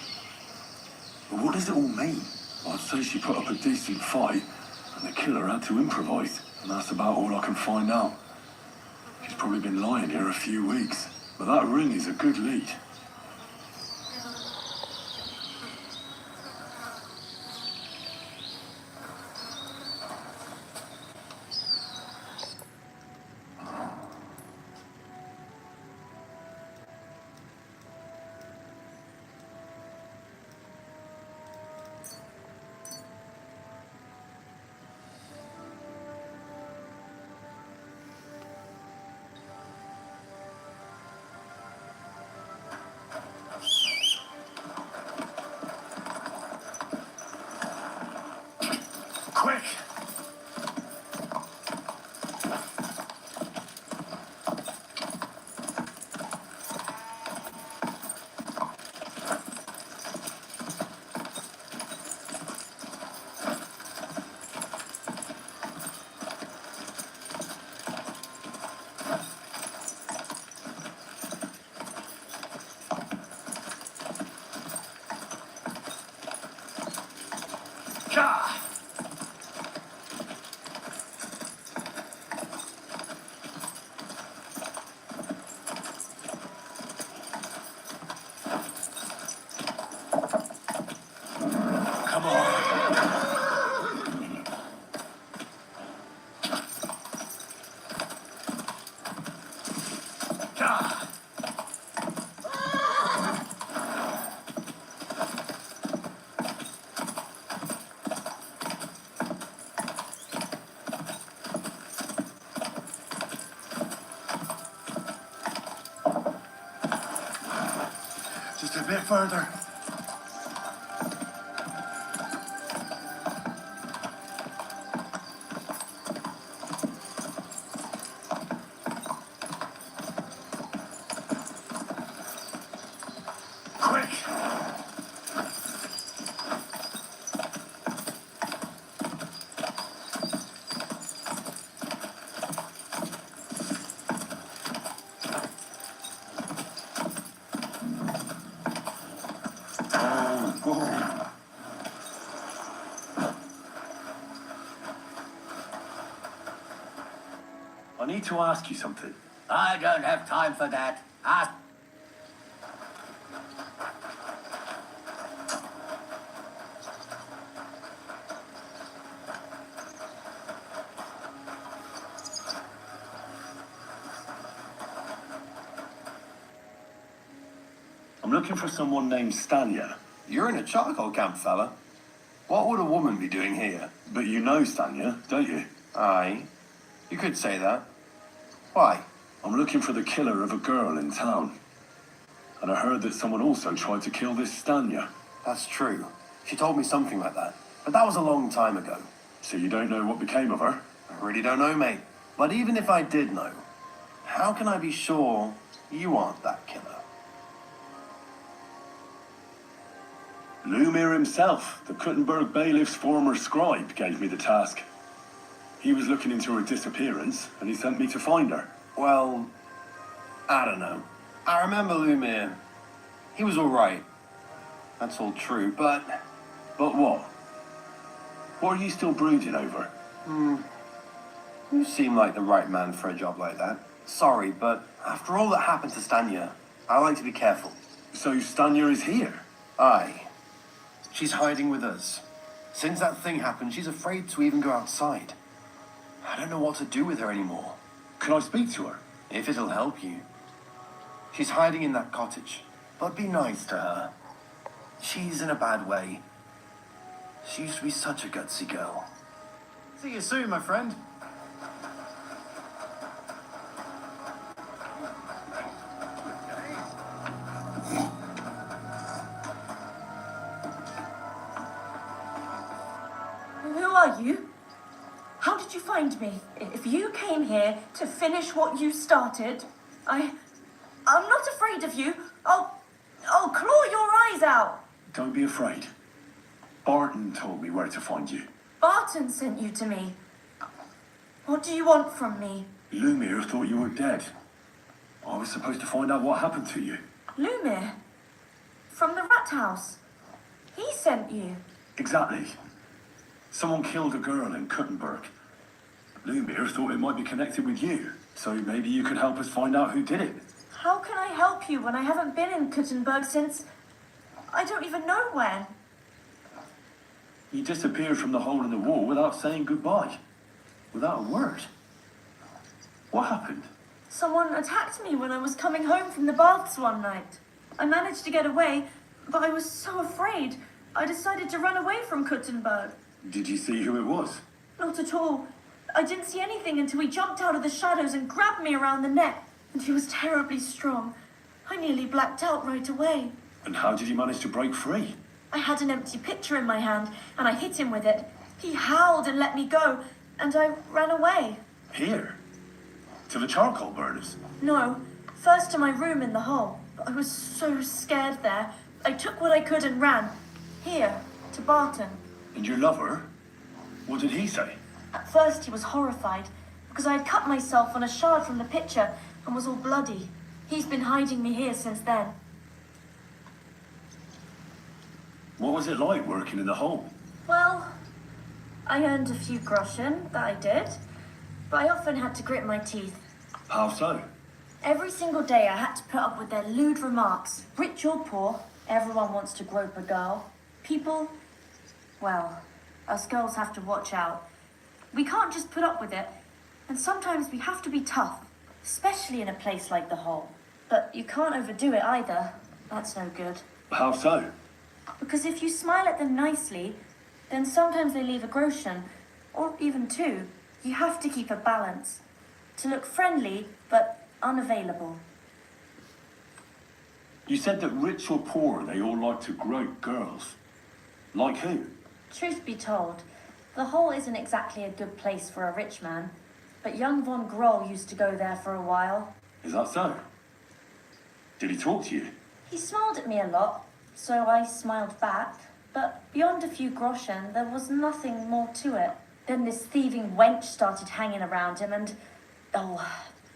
But what does it all mean? I'd say she put up a decent fight, and the killer had to improvise, and that's about all I can find out. She's probably been lying here a few weeks, but that ring is a good lead. Quick! Gah! Come on. Gah! Just a bit further. Quick! Oh. I need to ask you something. I don't have time for that. Ask. I'm looking for someone named Stanya. You're in a charcoal camp, fella. What would a woman be doing here? But you know Stanya, don't you? Aye. You could say that. Why? I'm looking for the killer of a girl in town. And I heard that someone also tried to kill this Stanya. That's true. She told me something like that. But that was a long time ago. So you don't know what became of her? I really don't know, mate. But even if I did know, how can I be sure you aren't that killer? Lumir himself, the Kuttenberg bailiff's former scribe, gave me the task. He was looking into her disappearance, and he sent me to find her. Well, I don't know. I remember Lumir. He was all right. That's all true, but... But what? What are you still brooding over? You seem like the right man for a job like that. Sorry, but after all that happened to Stanya, I like to be careful. So Stanya is here? Aye. She's hiding with us. Since that thing happened, she's afraid to even go outside. I don't know what to do with her anymore. Can I speak to her? If it'll help you. She's hiding in that cottage, but be nice to her. She's in a bad way. She used to be such a gutsy girl. See you soon, my friend. Who are you? How did you find me? If you came here to finish what you started, I'm not afraid of you. I'll claw your eyes out. Don't be afraid. Barton told me where to find you. Barton sent you to me. What do you want from me? Lumir thought you were dead. I was supposed to find out what happened to you. Lumir? From the rat house? He sent you? Exactly. Someone killed a girl in Kuttenberg. Lumir thought it might be connected with you, so maybe you could help us find out who did it. How can I help you when I haven't been in Kuttenberg since... I don't even know when. You disappeared from the hole in the wall without saying goodbye. Without a word. What happened? Someone attacked me when I was coming home from the baths one night. I managed to get away, but I was so afraid. I decided to run away from Kuttenberg. Did you see who it was? Not at all. I didn't see anything until he jumped out of the shadows and grabbed me around the neck. And he was terribly strong. I nearly blacked out right away. And how did you manage to break free? I had an empty pitcher in my hand, and I hit him with it. He howled and let me go, and I ran away. Here? To the charcoal burners? No, first to my room in the hole. But I was so scared there. I took what I could and ran. Here, to Barton. And your lover? What did he say? At first he was horrified, because I had cut myself on a shard from the pitcher and was all bloody. He's been hiding me here since then. What was it like working in the hole? Well, I earned a few groschen, that I did, but I often had to grit my teeth. How so? Every single day I had to put up with their lewd remarks. Rich or poor, everyone wants to grope a girl. People, well, us girls have to watch out. We can't just put up with it, and sometimes we have to be tough, especially in a place like the hole. But you can't overdo it either. That's no good. How so? Because if you smile at them nicely, then sometimes they leave a groschen, or even two. You have to keep a balance. To look friendly, but unavailable. You said that rich or poor, they all like to grope girls. Like who? Truth be told, the hole isn't exactly a good place for a rich man, but young von Groll used to go there for a while. Is that so? Did he talk to you? He smiled at me a lot, so I smiled back, but beyond a few groschen, there was nothing more to it. Then this thieving wench started hanging around him and... oh,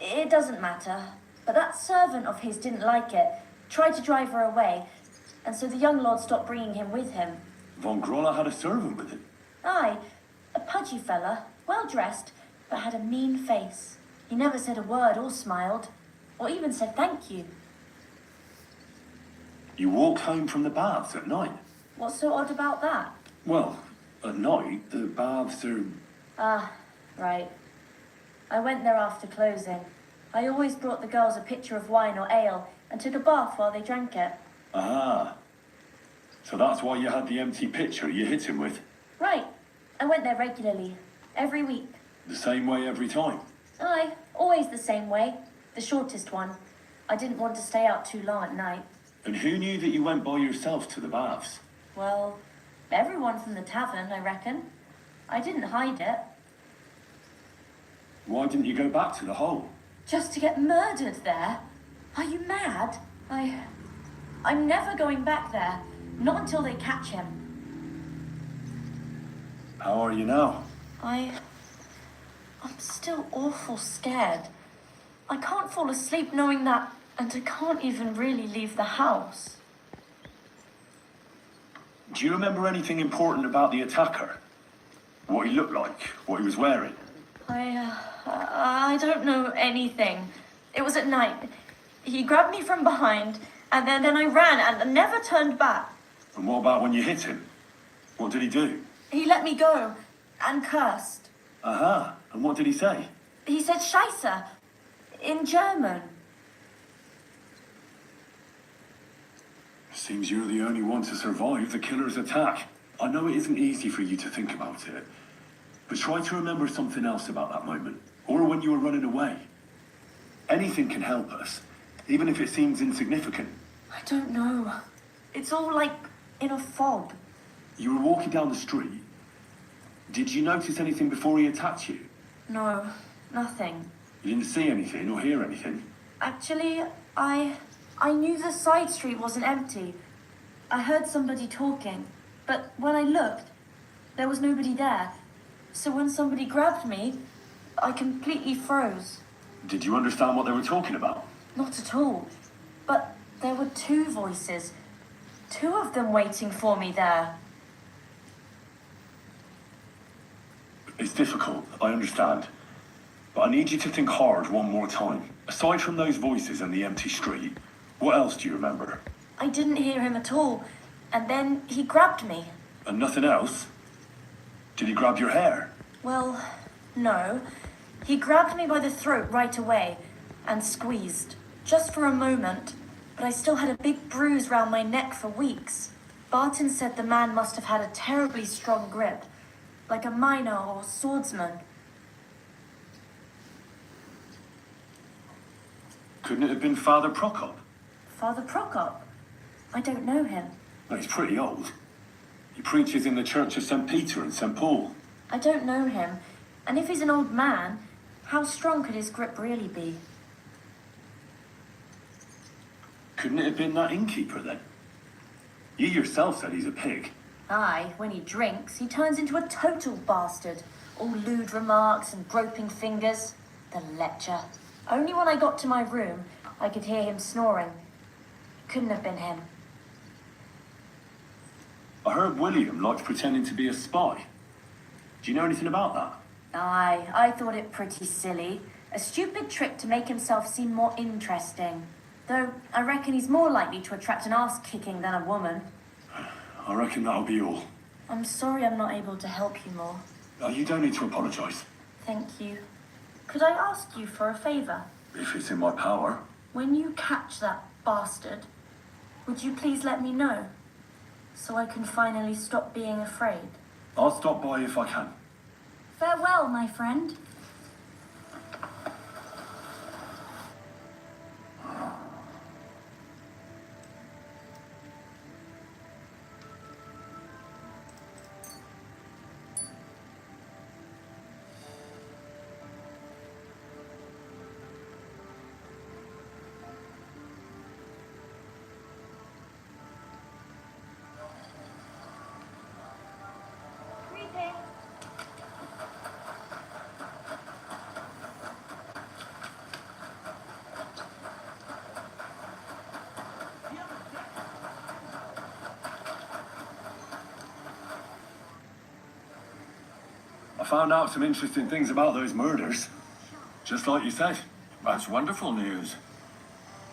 it doesn't matter. But that servant of his didn't like it, tried to drive her away, and so the young lord stopped bringing him with him. Von Groller had a servant with him? Aye, a pudgy fella, well-dressed, but had a mean face. He never said a word or smiled, or even said thank you. You walk home from the baths at night? What's so odd about that? Well, at night, the baths are... Ah, right. I went there after closing. I always brought the girls a pitcher of wine or ale and took a bath while they drank it. Ah. So that's why you had the empty pitcher you hit him with? Right. I went there regularly. Every week. The same way every time? Aye, always the same way. The shortest one. I didn't want to stay out too long at night. And who knew that you went by yourself to the baths? Well, everyone from the tavern, I reckon. I didn't hide it. Why didn't you go back to the hole? Just to get murdered there? Are you mad? I'm never going back there. Not until they catch him. How are you now? I'm still awful scared. I can't fall asleep knowing that, and I can't even really leave the house. Do you remember anything important about the attacker? What he looked like? What he was wearing? I don't know anything. It was at night. He grabbed me from behind, and then I ran and never turned back. And what about when you hit him? What did he do? He let me go and cursed. Aha. And what did he say? He said Scheisse in German. Seems you're the only one to survive the killer's attack. I know it isn't easy for you to think about it, but try to remember something else about that moment, or when you were running away. Anything can help us, even if it seems insignificant. I don't know. It's all like in a fog. You were walking down the street. Did you notice anything before he attacked you? No, nothing. You didn't see anything or hear anything? Actually, I knew the side street wasn't empty. I heard somebody talking, but when I looked, there was nobody there. So when somebody grabbed me, I completely froze. Did you understand what they were talking about? Not at all. But there were two voices. Two of them waiting for me there. It's difficult, I understand. But I need you to think hard one more time. Aside from those voices and the empty street, what else do you remember? I didn't hear him at all. And then he grabbed me. And nothing else? Did he grab your hair? Well, no. He grabbed me by the throat right away and squeezed. Just for a moment, but I still had a big bruise round my neck for weeks. Barton said the man must have had a terribly strong grip, like a miner or swordsman. Couldn't it have been Father Prokop? Father Prokop? I don't know him. No, he's pretty old. He preaches in the Church of St. Peter and St. Paul. I don't know him. And if he's an old man, how strong could his grip really be? Couldn't it have been that innkeeper then? You yourself said he's a pig. Aye, when he drinks, he turns into a total bastard. All lewd remarks and groping fingers. The lecher. Only when I got to my room, I could hear him snoring. Couldn't have been him. I heard William liked pretending to be a spy. Do you know anything about that? Aye, I thought it pretty silly. A stupid trick to make himself seem more interesting. Though, I reckon he's more likely to attract an ass-kicking than a woman. I reckon that'll be all. I'm sorry I'm not able to help you more. You don't need to apologise. Thank you. Could I ask you for a favour? If it's in my power. When you catch that bastard, would you please let me know? So I can finally stop being afraid. I'll stop by if I can. Farewell, my friend. I found out some interesting things about those murders. Just like you said. That's wonderful news.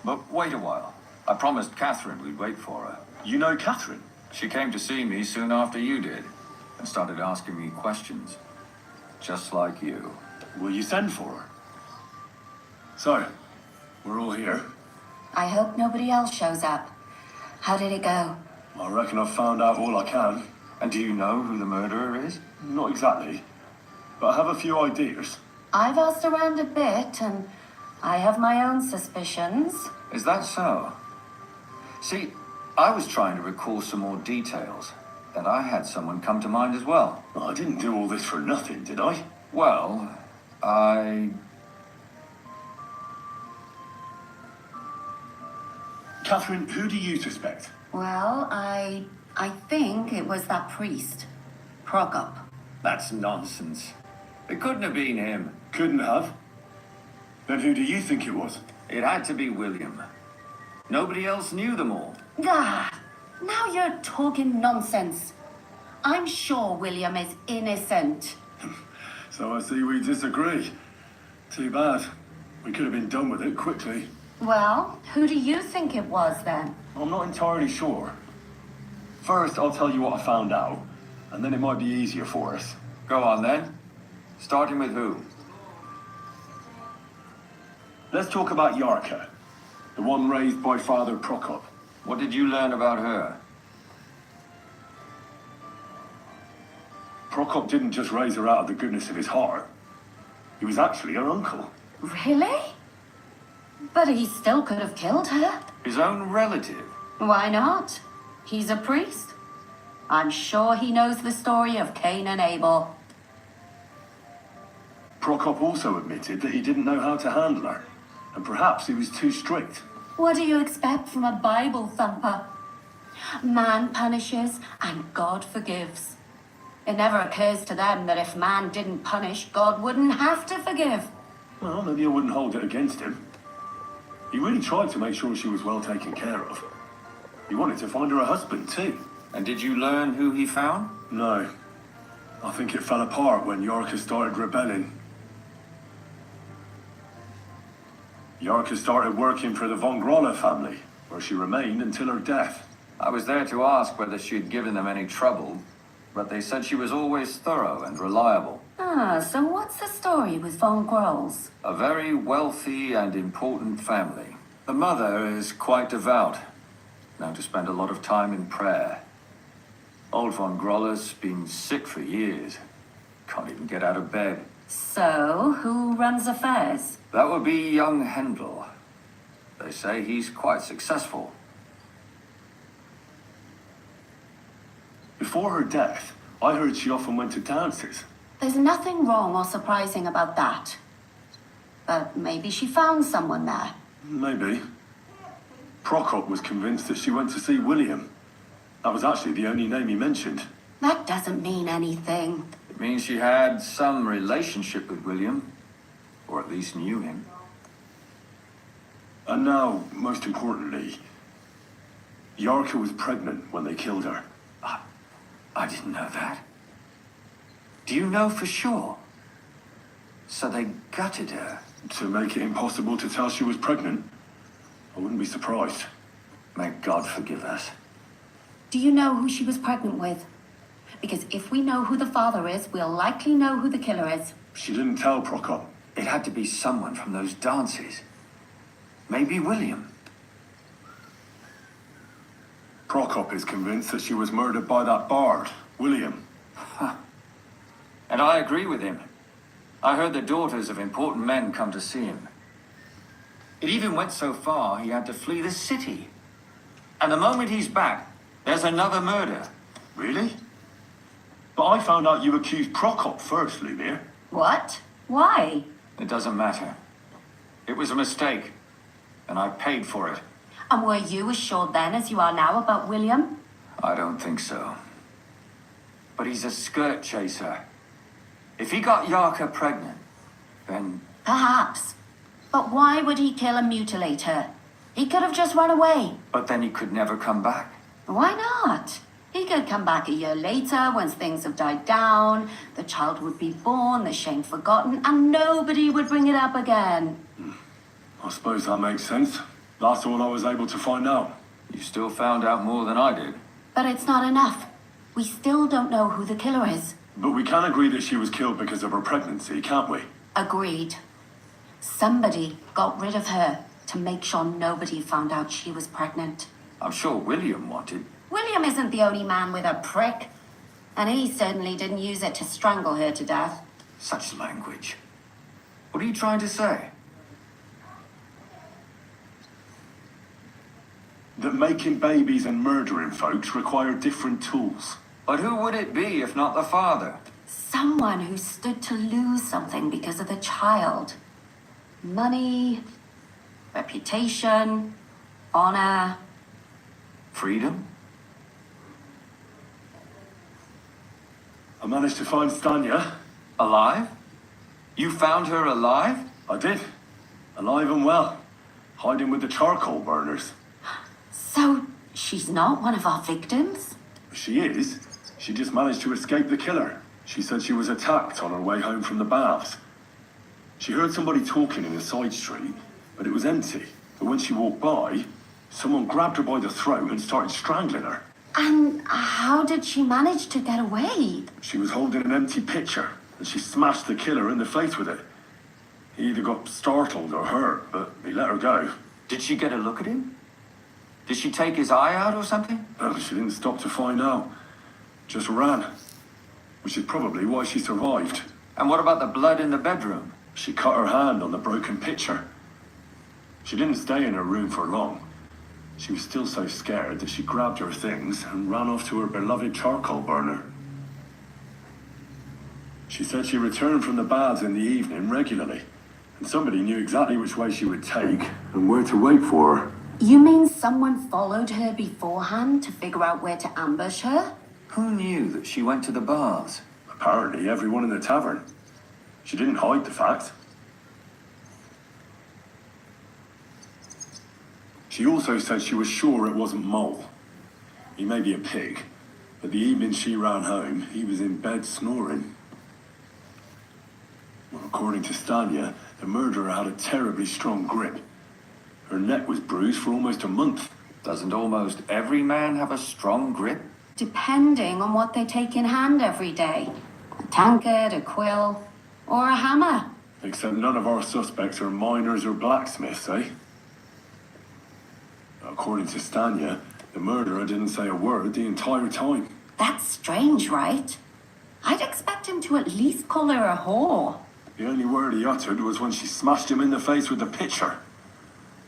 But wait a while. I promised Catherine we'd wait for her. You know Catherine? She came to see me soon after you did and started asking me questions. Just like you. Will you send for her? So, we're all here. I hope nobody else shows up. How did it go? I reckon I've found out all I can. And do you know who the murderer is? Not exactly, but I have a few ideas. I've asked around a bit, and I have my own suspicions. Is that so? See, I was trying to recall some more details, and I had someone come to mind as well. I didn't do all this for nothing, did I? Well, Catherine, who do you suspect? Well, I think it was that priest, Prokop. That's nonsense. It couldn't have been him. Couldn't have? Then who do you think it was? It had to be William. Nobody else knew them all. Ah, now you're talking nonsense. I'm sure William is innocent. So I see we disagree. Too bad. We could have been done with it quickly. Well, who do you think it was then? I'm not entirely sure. First, I'll tell you what I found out, and then it might be easier for us. Go on then. Starting with who? Let's talk about Yarka, the one raised by Father Prokop. What did you learn about her? Prokop didn't just raise her out of the goodness of his heart. He was actually her uncle. Really? But he still could have killed her. His own relative? Why not? He's a priest. I'm sure he knows the story of Cain and Abel. Prokop also admitted that he didn't know how to handle her, and perhaps he was too strict. What do you expect from a Bible thumper? Man punishes and God forgives. It never occurs to them that if man didn't punish, God wouldn't have to forgive. Well, maybe I wouldn't hold it against him. He really tried to make sure she was well taken care of. He wanted to find her a husband, too. And did you learn who he found? No. I think it fell apart when Yarka started rebelling. Yarka started working for the von Groller family, where she remained until her death. I was there to ask whether she'd given them any trouble, but they said she was always thorough and reliable. Ah, so what's the story with von Grolls? A very wealthy and important family. The mother is quite devout, known to spend a lot of time in prayer. Old von Groller's been sick for years. Can't even get out of bed. So, who runs affairs? That would be young Hendel. They say he's quite successful. Before her death, I heard she often went to dances. There's nothing wrong or surprising about that. But maybe she found someone there. Maybe. Prokop was convinced that she went to see William. That was actually the only name he mentioned. That doesn't mean anything. It means she had some relationship with William, or at least knew him. And now, most importantly, Yarka was pregnant when they killed her. I didn't know that. Do you know for sure? So they gutted her? To make it impossible to tell she was pregnant? I wouldn't be surprised. May God forgive us. Do you know who she was pregnant with? Because if we know who the father is, we'll likely know who the killer is. She didn't tell Prokop. It had to be someone from those dances. Maybe William. Prokop is convinced that she was murdered by that bard, William. And I agree with him. I heard the daughters of important men come to see him. It even went so far he had to flee the city. And the moment he's back, there's another murder. Really? But I found out you accused Prokop first, Lumir. What? Why? It doesn't matter. It was a mistake, and I paid for it. And were you as sure then as you are now about William? I don't think so. But he's a skirt chaser. If he got Yarka pregnant, then... Perhaps. But why would he kill and mutilate her? He could have just run away. But then he could never come back. Why not? He could come back a year later, once things have died down, the child would be born, the shame forgotten, and nobody would bring it up again. I suppose that makes sense. That's all I was able to find out. You still found out more than I did. But it's not enough. We still don't know who the killer is. But we can agree that she was killed because of her pregnancy, can't we? Agreed. Somebody got rid of her to make sure nobody found out she was pregnant. I'm sure William wanted. William isn't the only man with a prick. And he certainly didn't use it to strangle her to death. Such language. What are you trying to say? That making babies and murdering folks require different tools. But who would it be if not the father? Someone who stood to lose something because of the child. Money, reputation, honor. Freedom? I managed to find Stanya. Alive? You found her alive? I did. Alive and well. Hiding with the charcoal burners. So, she's not one of our victims? She is. She just managed to escape the killer. She said she was attacked on her way home from the baths. She heard somebody talking in a side street, but it was empty. But when she walked by, someone grabbed her by the throat and started strangling her. And how did she manage to get away? She was holding an empty pitcher, and she smashed the killer in the face with it. He either got startled or hurt, but he let her go. Did she get a look at him? Did she take his eye out or something? No, she didn't stop to find out. Just ran. Which is probably why she survived. And what about the blood in the bedroom? She cut her hand on the broken pitcher. She didn't stay in her room for long. She was still so scared that she grabbed her things and ran off to her beloved charcoal burner. She said she returned from the baths in the evening regularly, and somebody knew exactly which way she would take and where to wait for her. You mean someone followed her beforehand to figure out where to ambush her? Who knew that she went to the baths? Apparently everyone in the tavern. She didn't hide the fact. She also said she was sure it wasn't Mole. He may be a pig, but the evening she ran home, he was in bed snoring. Well, according to Stanya, the murderer had a terribly strong grip. Her neck was bruised for almost a month. Doesn't almost every man have a strong grip? Depending on what they take in hand every day. A tankard, a quill, or a hammer. Except none of our suspects are miners or blacksmiths, eh? According to Stanya, the murderer didn't say a word the entire time. That's strange, right? I'd expect him to at least call her a whore. The only word he uttered was when she smashed him in the face with the pitcher.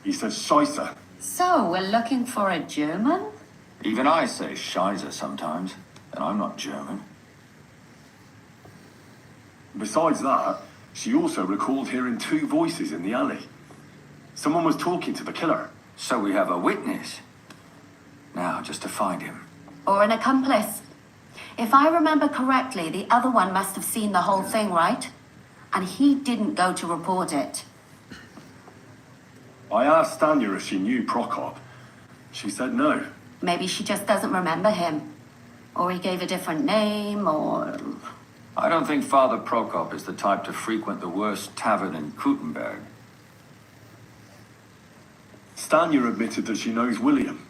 He said Scheisse. So, we're looking for a German? Even I say Scheisse sometimes, and I'm not German. Besides that, she also recalled hearing two voices in the alley. Someone was talking to the killer. So we have a witness. Now, just to find him. Or an accomplice. If I remember correctly, the other one must have seen the whole thing, right? And he didn't go to report it. I asked Stanya if she knew Prokop. She said no. Maybe she just doesn't remember him. Or he gave a different name, or... I don't think Father Prokop is the type to frequent the worst tavern in Kuttenberg. Stanya admitted that she knows William.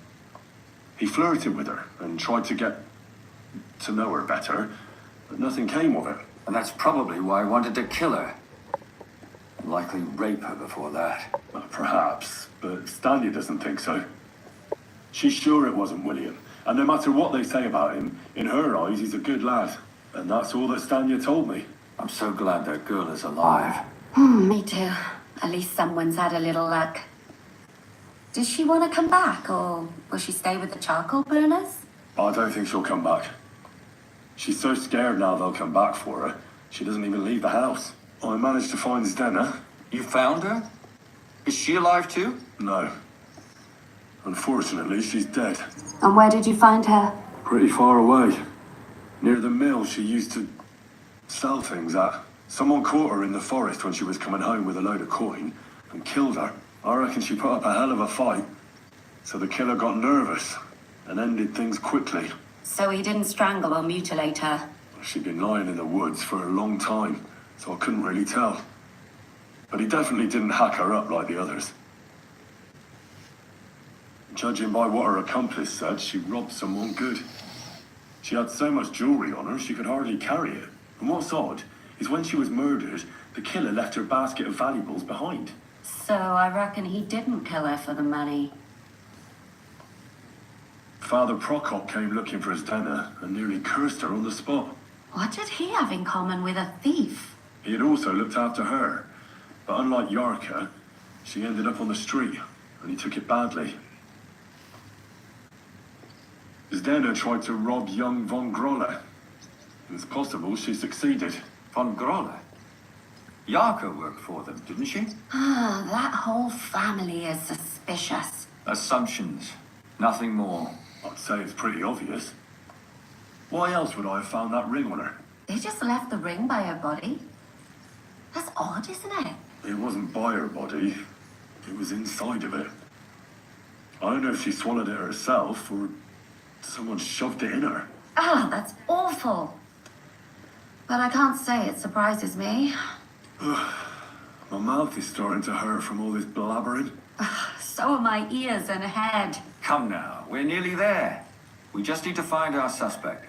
He flirted with her and tried to get to know her better, but nothing came of it. And that's probably why I wanted to kill her. And likely rape her before that. Well, perhaps, but Stanya doesn't think so. She's sure it wasn't William, and no matter what they say about him, in her eyes he's a good lad. And that's all that Stanya told me. I'm so glad that girl is alive. Me too. At least someone's had a little luck. Does she want to come back, or will she stay with the charcoal burners? I don't think she'll come back. She's so scared now they'll come back for her, she doesn't even leave the house. I managed to find Zdena. You found her? Is she alive too? No. Unfortunately, she's dead. And where did you find her? Pretty far away. Near the mill she used to sell things at. Someone caught her in the forest when she was coming home with a load of coin and killed her. I reckon she put up a hell of a fight. So the killer got nervous and ended things quickly. So he didn't strangle or mutilate her? She'd been lying in the woods for a long time, so I couldn't really tell. But he definitely didn't hack her up like the others. Judging by what her accomplice said, she robbed someone good. She had so much jewelry on her, she could hardly carry it. And what's odd is when she was murdered, the killer left her basket of valuables behind. So I reckon he didn't kill her for the money. Father Prokop came looking for Zdena and nearly cursed her on the spot. What did he have in common with a thief? He had also looked after her, but unlike Yarka, she ended up on the street, and he took it badly. Zdena tried to rob young von Grolle. It's possible she succeeded. Von Grolle? Yarka worked for them, didn't she? Ah, that whole family is suspicious. Assumptions. Nothing more. I'd say it's pretty obvious. Why else would I have found that ring on her? They just left the ring by her body. That's odd, isn't it? It wasn't by her body. It was inside of it. I don't know if she swallowed it herself or someone shoved it in her. Ah, that's awful. But I can't say it surprises me. My mouth is starting to hurt from all this blabbering. So are my ears and head. Come now, we're nearly there. We just need to find our suspect.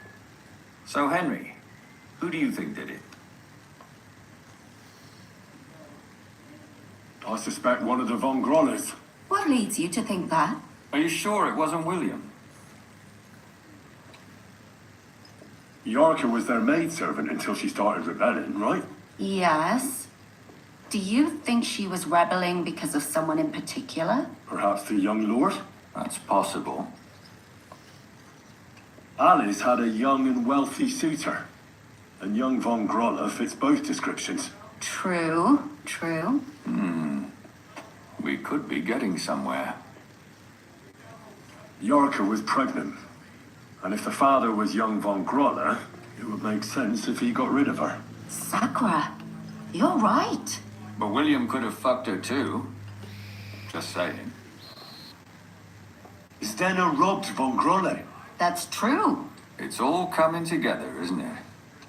So, Henry, who do you think did it? I suspect one of the Von Grollers. What leads you to think that? Are you sure it wasn't William? Yorka was their maidservant until she started rebelling, right? Yes. Do you think she was rebelling because of someone in particular? Perhaps the young lord? That's possible. Alice had a young and wealthy suitor. And young Von Groller fits both descriptions. True, true. We could be getting somewhere. Yorka was pregnant. And if the father was young Von Groller, it would make sense if he got rid of her. Sakura, you're right. But William could have fucked her too. Just saying. Stena robbed Von Groller. That's true. It's all coming together, isn't it?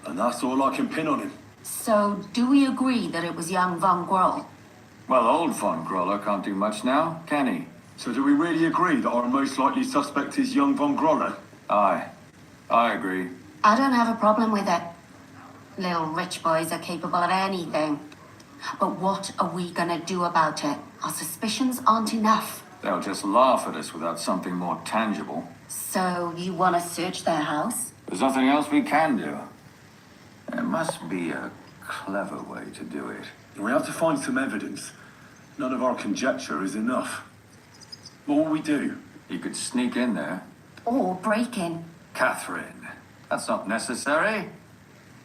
And that's all I can pin on him. So, do we agree that it was young Von Groll? Well, old Von Groller can't do much now, can he? So do we really agree that our most likely suspect is young Von Groller? Aye. I agree. I don't have a problem with it. Little rich boys are capable of anything. But what are we gonna do about it? Our suspicions aren't enough. They'll just laugh at us without something more tangible. So, you wanna search their house? There's nothing else we can do. There must be a clever way to do it. We have to find some evidence. None of our conjecture is enough. What will we do? You could sneak in there. Or break in? Catherine, that's not necessary.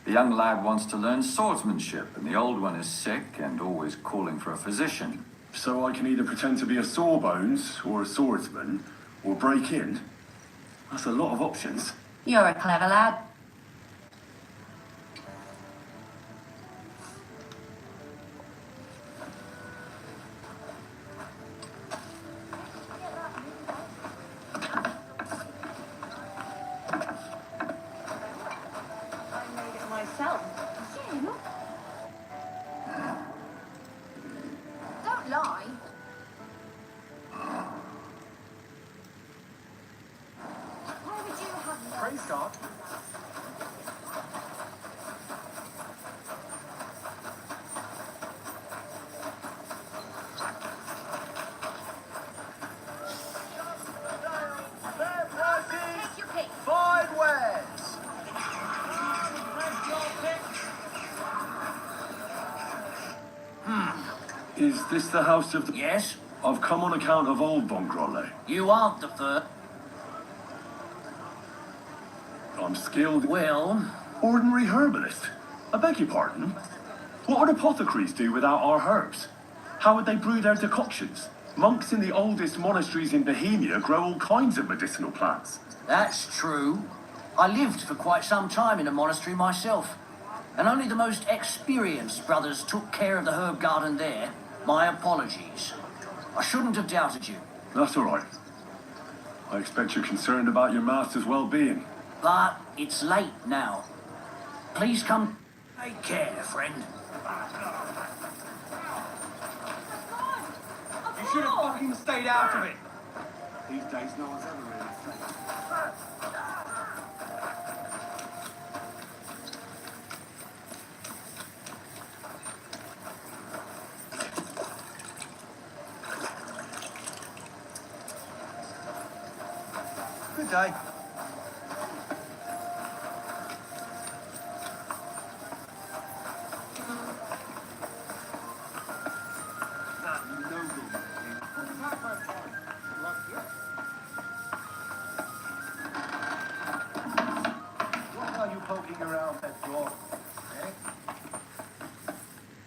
The young lad wants to learn swordsmanship, and the old one is sick and always calling for a physician. So I can either pretend to be a sawbones or a swordsman, or break in? That's a lot of options. You're a clever lad. Don't lie. Why would you have Praise God. Take your pick. 5 wares. Is this the house of the... Yes, I've come on account of old Von Grolle. you aren't the first. I'm skilled... Well, Ordinary herbalist. I beg your pardon? What would apothecaries do without our herbs? How would they brew their decoctions? Monks in the oldest monasteries in Bohemia grow all kinds of medicinal plants. that's true. I lived for quite some time in a monastery myself, and only the most experienced brothers took care of the herb garden there. My apologies. I shouldn't have doubted you. That's all right. I expect you're concerned about your master's well-being. But it's late now. Please come. Take care, friend. You should have fucking stayed out of it. These days, no one's ever really safe. Good day. What are you poking around that door? Eh?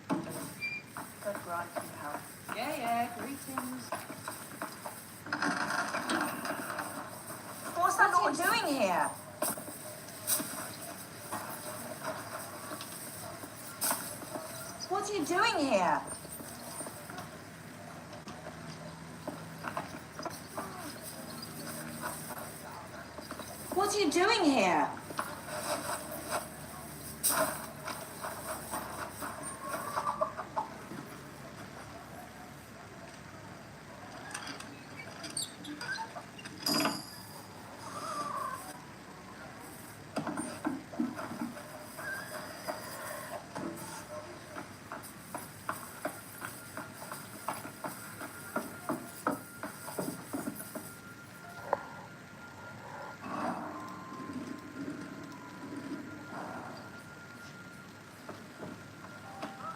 Good right, you have. Yeah, greetings. What's that lot doing here? What are you doing here? What are you doing here?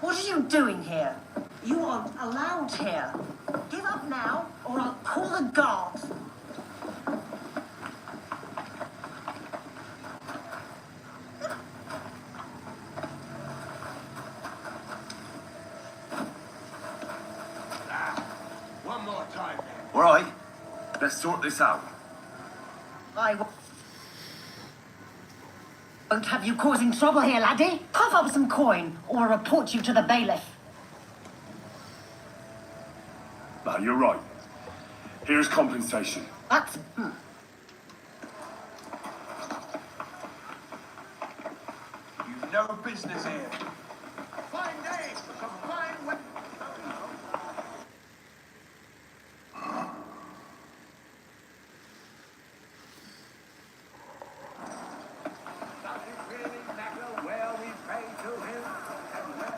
What are you doing here? You aren't allowed here. Give up now, or I'll call the guards. One more time. All right, let's sort this out. I won't have you causing trouble here, laddie. Cough up some coin, or I'll report you to the bailiff. No, you're right. Here's compensation. That's... You've no business here. Fine day for some fine weather.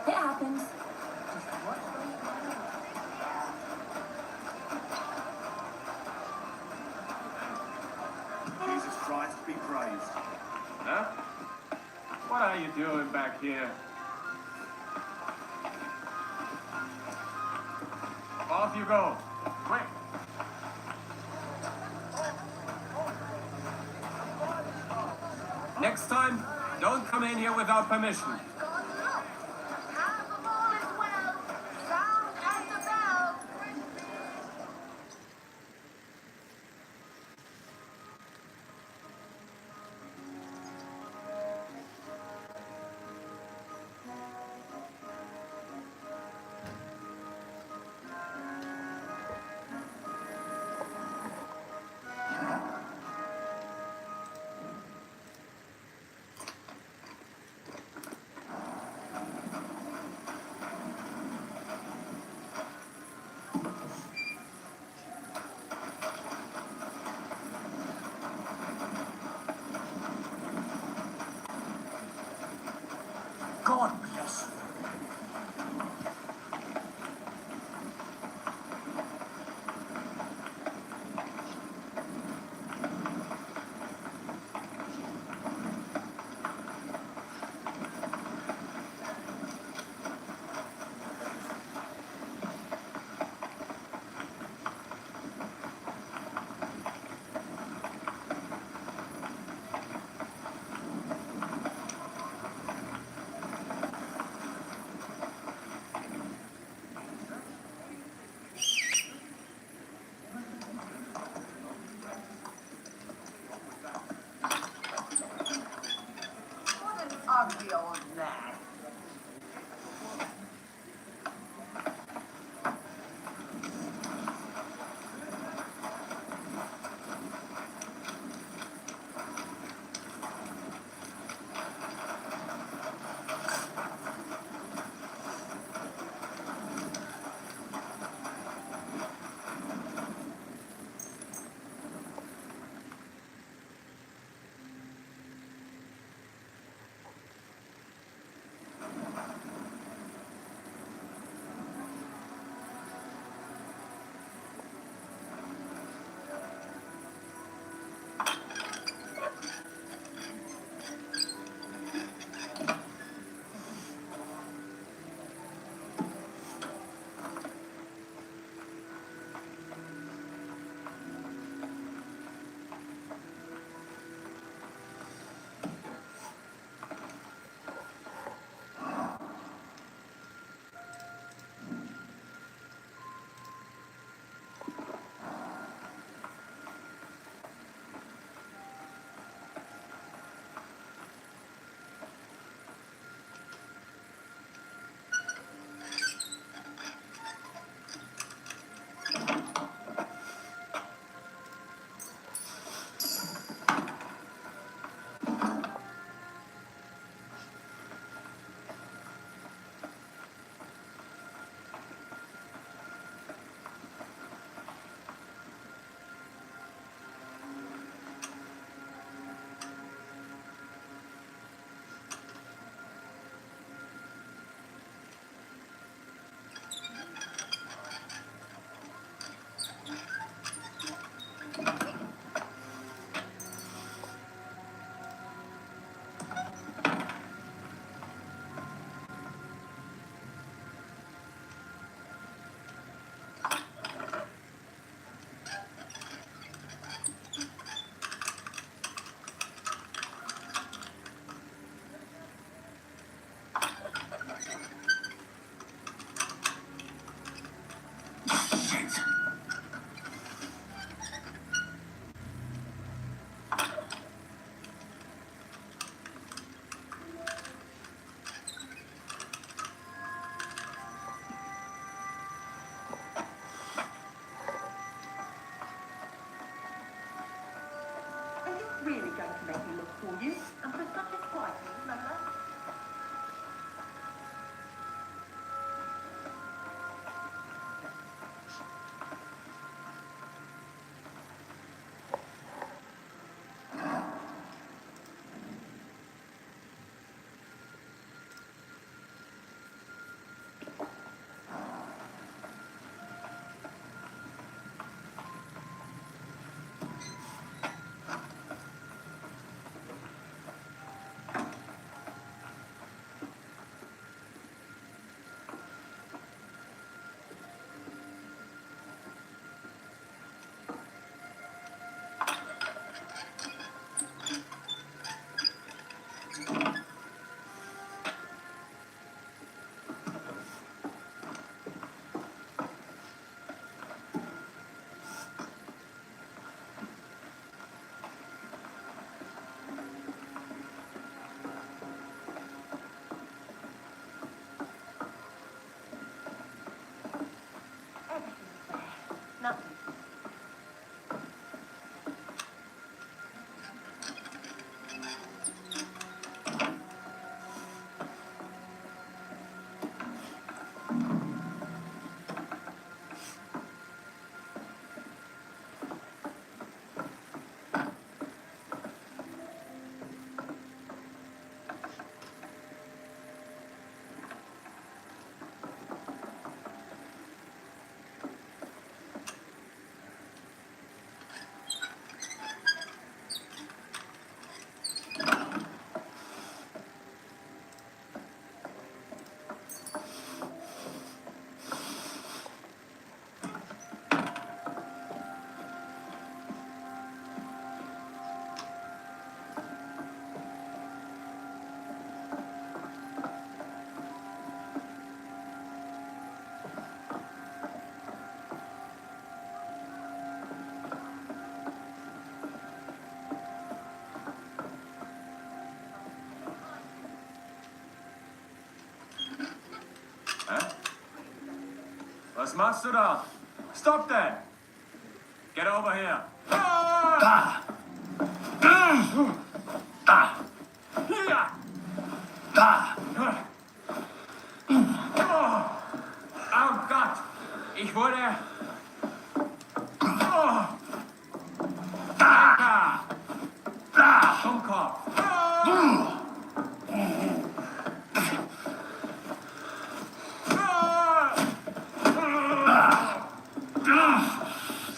It happens. Jesus Christ be praised. Huh? What are you doing back here? Off you go. Quick. Next time, don't come in here without permission. God bless you. Ugly old man. Was machst du da? Stop there! Get over here! Da! Da! Hier! Da! Oh Gott! Ich wurde... Oh. Da! Da! Dummkopf!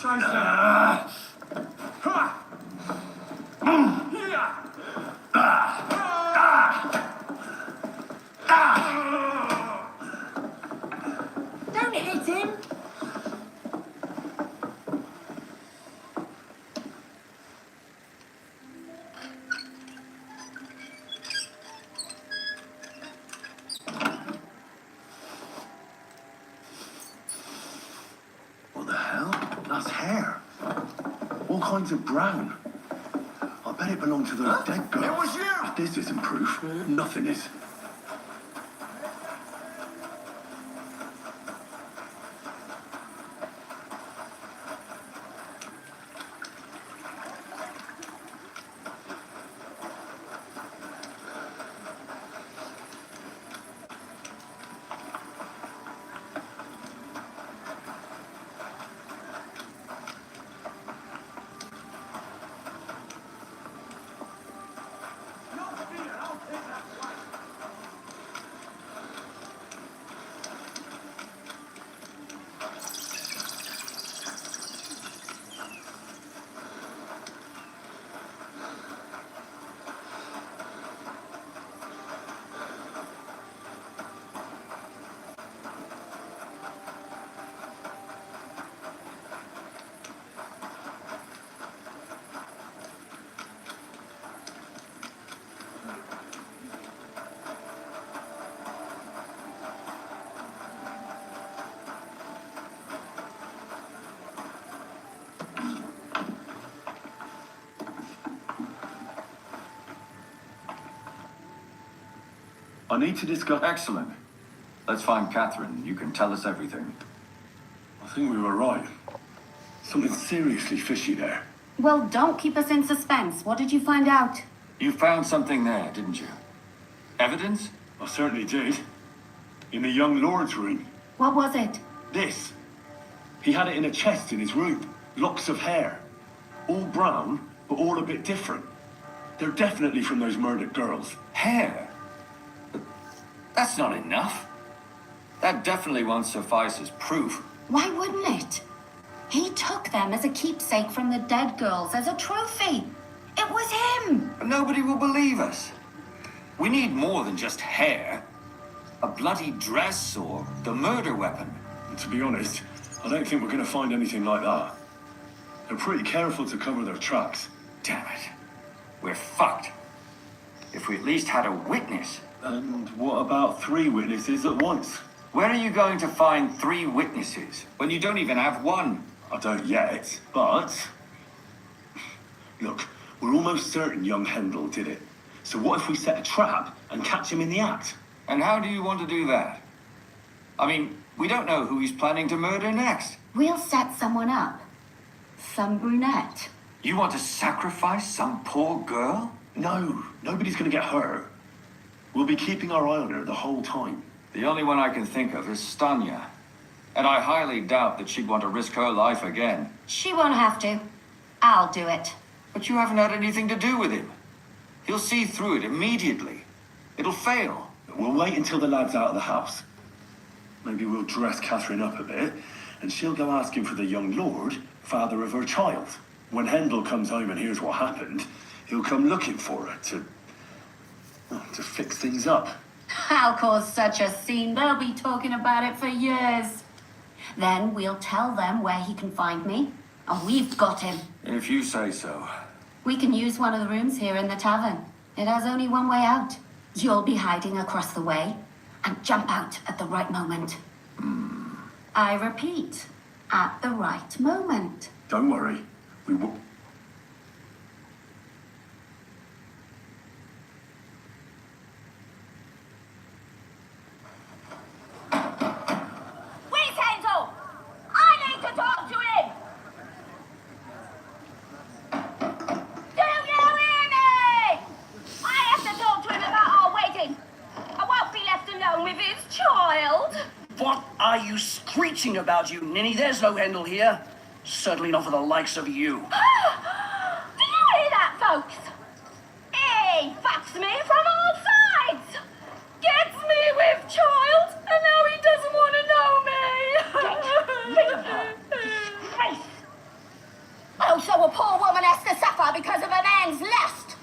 Scheiße! Hier! Don't hit him! What the hell? That's hair. All kinds of brown. I bet it belonged to those dead girls. It was you! If this isn't proof, nothing is. I need to discuss... Excellent. Let's find Catherine. You can tell us everything. I think we were right. Something seriously fishy there. Well, don't keep us in suspense. What did you find out? You found something there, didn't you? Evidence? I certainly did. In the young lord's room. What was it? This. He had it in a chest in his room. Locks of hair. All brown, but all a bit different. They're definitely from those murdered girls. Hair? But that's not enough. That definitely won't suffice as proof. Why wouldn't it? He took them as a keepsake from the dead girls, as a trophy. It was him. But nobody will believe us. We need more than just hair. A bloody dress or the murder weapon. And to be honest, I don't think we're going to find anything like that. They're pretty careful to cover their tracks. Damn it. We're fucked. If we at least had a witness. And what about 3 witnesses at once? Where are you going to find 3 witnesses when you don't even have one? I don't yet, but... Look, we're almost certain young Hendel did it. So what if we set a trap and catch him in the act? And how do you want to do that? I mean, we don't know who he's planning to murder next. We'll set someone up. Some brunette. You want to sacrifice some poor girl? No, nobody's going to get hurt. We'll be keeping our eye on her the whole time. The only one I can think of is Stanya. And I highly doubt that she'd want to risk her life again. She won't have to. I'll do it. But you haven't had anything to do with him. He'll see through it immediately. It'll fail. We'll wait until the lad's out of the house. Maybe we'll dress Catherine up a bit, and she'll go asking for the young lord, father of her child. When Hendel comes home and hears what happened, he'll come looking for her to fix things up. I'll cause such a scene, they'll be talking about it for years. Then we'll tell them where he can find me, and we've got him. If you say so. We can use one of the rooms here in the tavern. It has only one way out. You'll be hiding across the way, and jump out at the right moment. I repeat, at the right moment. Don't worry, we will... Where's Handel? What are you screeching about, you ninny? There's no Hendel here. Certainly not for the likes of you. Do you hear that, folks? He fucks me from all sides. Gets me with child, and now he doesn't want to know me. Get rid of her. Disgrace. Oh, so a poor woman has to suffer because of a man's lust.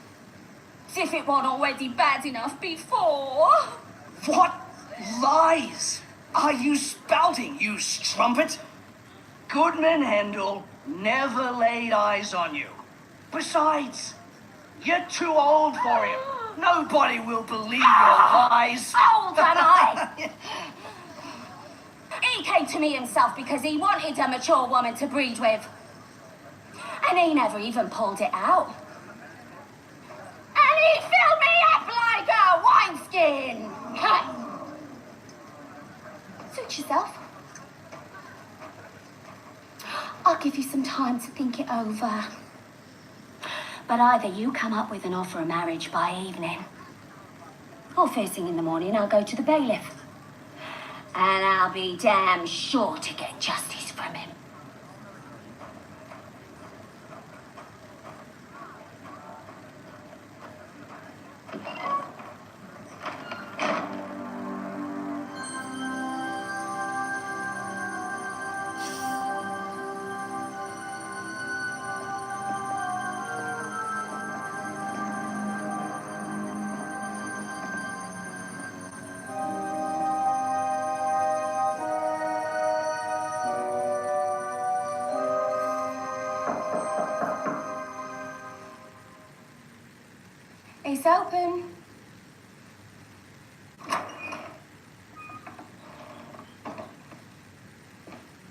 As if it wasn't already bad enough before. What lies are you spouting, you strumpet? Goodman Hendel never laid eyes on you. Besides, you're too old for him. Nobody will believe your lies. Old am I? He came to me himself because he wanted a mature woman to breed with. And he never even pulled it out. And he filled me up like a wineskin. Suit yourself. I'll give you some time to think it over. But either you come up with an offer of marriage by evening, or first thing in the morning I'll go to the bailiff. And I'll be damn sure to get justice from him. It's open.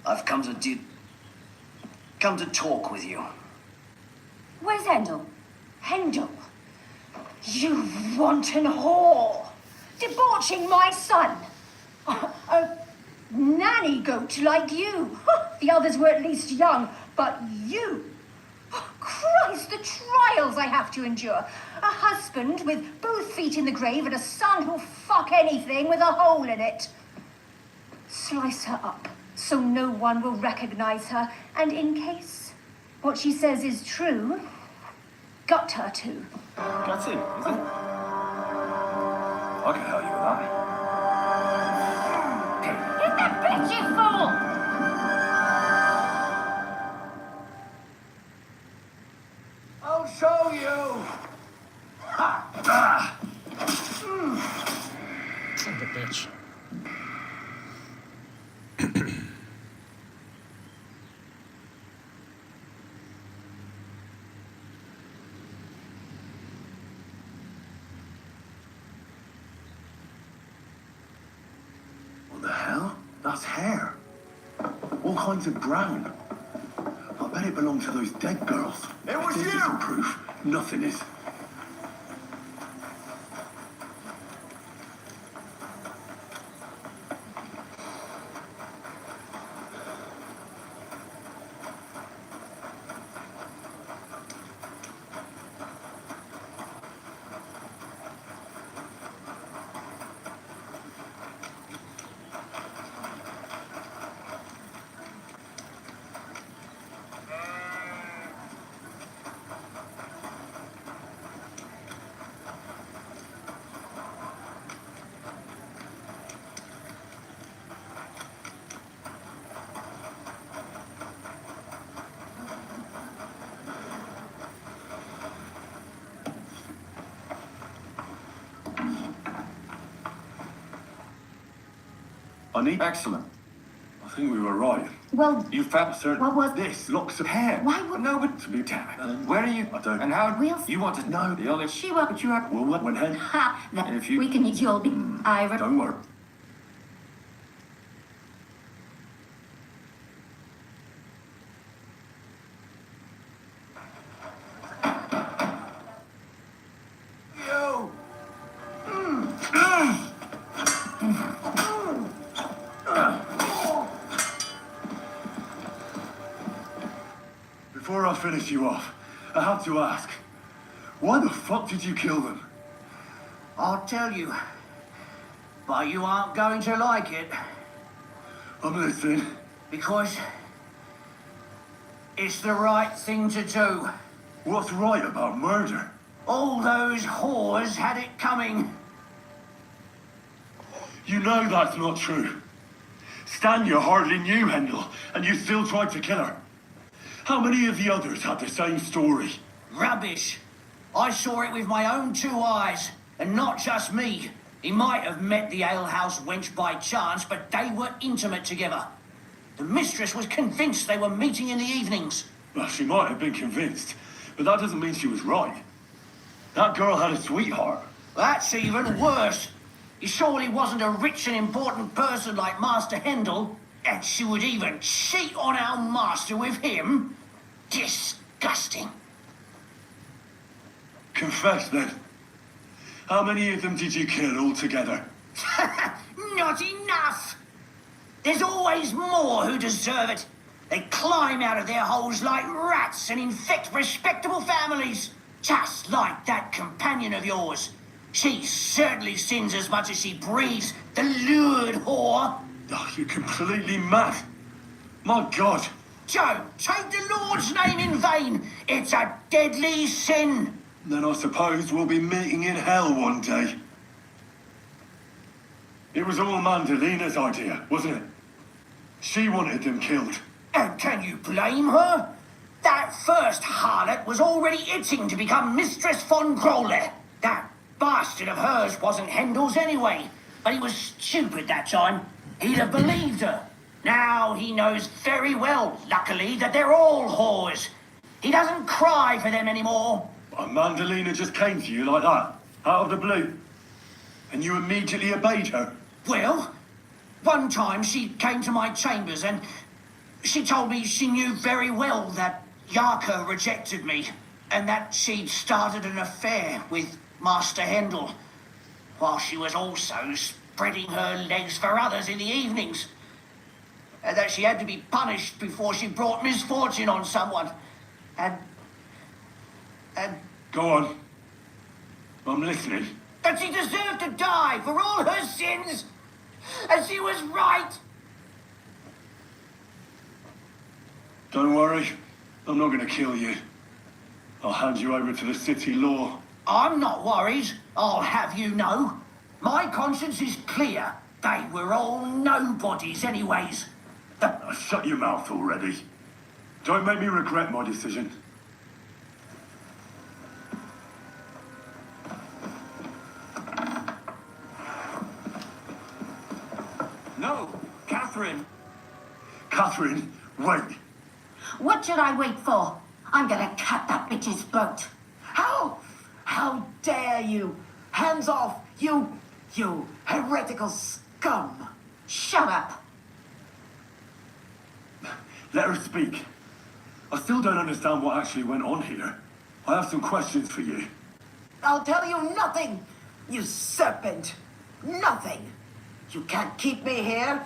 I've come to talk with you. Where's Hendel? Hendel? You wanton whore! Debauching my son! A nanny goat like you! The others were at least young, but you! Christ, the trials I have to endure! A husband with both feet in the grave and a son who'll fuck anything with a hole in it. Slice her up so no one will recognize her, and in case what she says is true, gut her too. Gutting, is it? I can help you with that. Get that bitch, you fool! I'll show you. Son of a bitch. What the hell? That's hair. All kinds of brown. I bet it belonged to those dead girls. It was This you! isn't proof. Nothing is. I need... Excellent. I think we were right. Well, You found certain... what was... This, locks of hair. Why would... No, but To be damn it. where are you? I don't... And how... We'll- You want to... No. The only... She will... But you have... Well, what went ahead? Ha! That If you- we can use your big iron. Don't worry. You. Before I finish you off, I have to ask, why the fuck did you kill them? I'll tell you. But you aren't going to like it. I'm listening. Because it's the right thing to do. What's right about murder? All those whores had it coming. You know that's not true. Stanya hardly knew Hendel, and you still tried to kill her. How many of the others had the same story? Rubbish. I saw it with my own 2 eyes, and not just me. He might have met the alehouse wench by chance, but they were intimate together. The mistress was convinced they were meeting in the evenings. Well, she might have been convinced, but that doesn't mean she was right. That girl had a sweetheart. That's even worse. He surely wasn't a rich and important person like Master Hendel, and she would even cheat on our master with him. Disgusting. Confess then. How many of them did you kill altogether? Not enough. There's always more who deserve it. They climb out of their holes like rats and infect respectable families. Just like that companion of yours. She certainly sins as much as she breathes, the lured whore. Oh, you're completely mad. My God. Joe, take the Lord's name in vain. It's a deadly sin. Then I suppose we'll be meeting in hell one day. It was all Mandalina's idea, wasn't it? She wanted them killed. And can you blame her? That first harlot was already itching to become Mistress von Grole. That bastard of hers wasn't Hendel's anyway, but he was stupid that time. He'd have believed her. Now he knows very well, luckily, that they're all whores. He doesn't cry for them anymore. And Mandalina just came to you like that, out of the blue. And you immediately obeyed her. Well, one time she came to my chambers and she told me she knew very well that Yarka rejected me and that she'd started an affair with Master Hendel, while she was also spreading her legs for others in the evenings. And that she had to be punished before she brought misfortune on someone. And... Go on. I'm listening. That she deserved to die for all her sins. And she was right. Don't worry. I'm not going to kill you. I'll hand you over to the city law. I'm not worried, I'll have you know. My conscience is clear. They were all nobodies anyways. Shut your mouth already. Don't make me regret my decision. No, Catherine. Catherine, wait. What should I wait for? I'm gonna cut that bitch's throat. How dare you? Hands off, you heretical scum. Shut up. Let her speak. I still don't understand what actually went on here. I have some questions for you. I'll tell you nothing, you serpent. Nothing. You can't keep me here.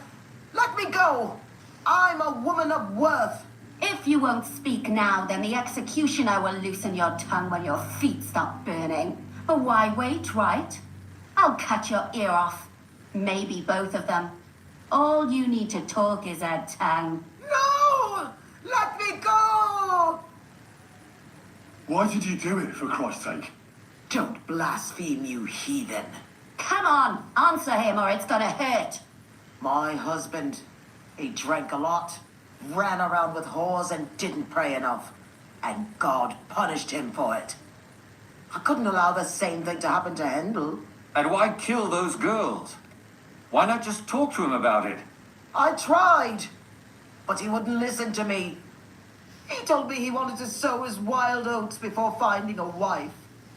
Let me go. I'm a woman of worth. If you won't speak now, then the executioner will loosen your tongue when your feet stop burning. But why wait, right? I'll cut your ear off. Maybe both of them. All you need to talk is a tongue. No! Let me go! Why did you do it, for Christ's sake? Don't blaspheme, you heathen. Come on, answer him or it's gonna hurt. My husband, he drank a lot, ran around with whores and didn't pray enough. And God punished him for it. I couldn't allow the same thing to happen to Hendel. And why kill those girls? Why not just talk to him about it? I tried, but he wouldn't listen to me. He told me he wanted to sow his wild oats before finding a wife.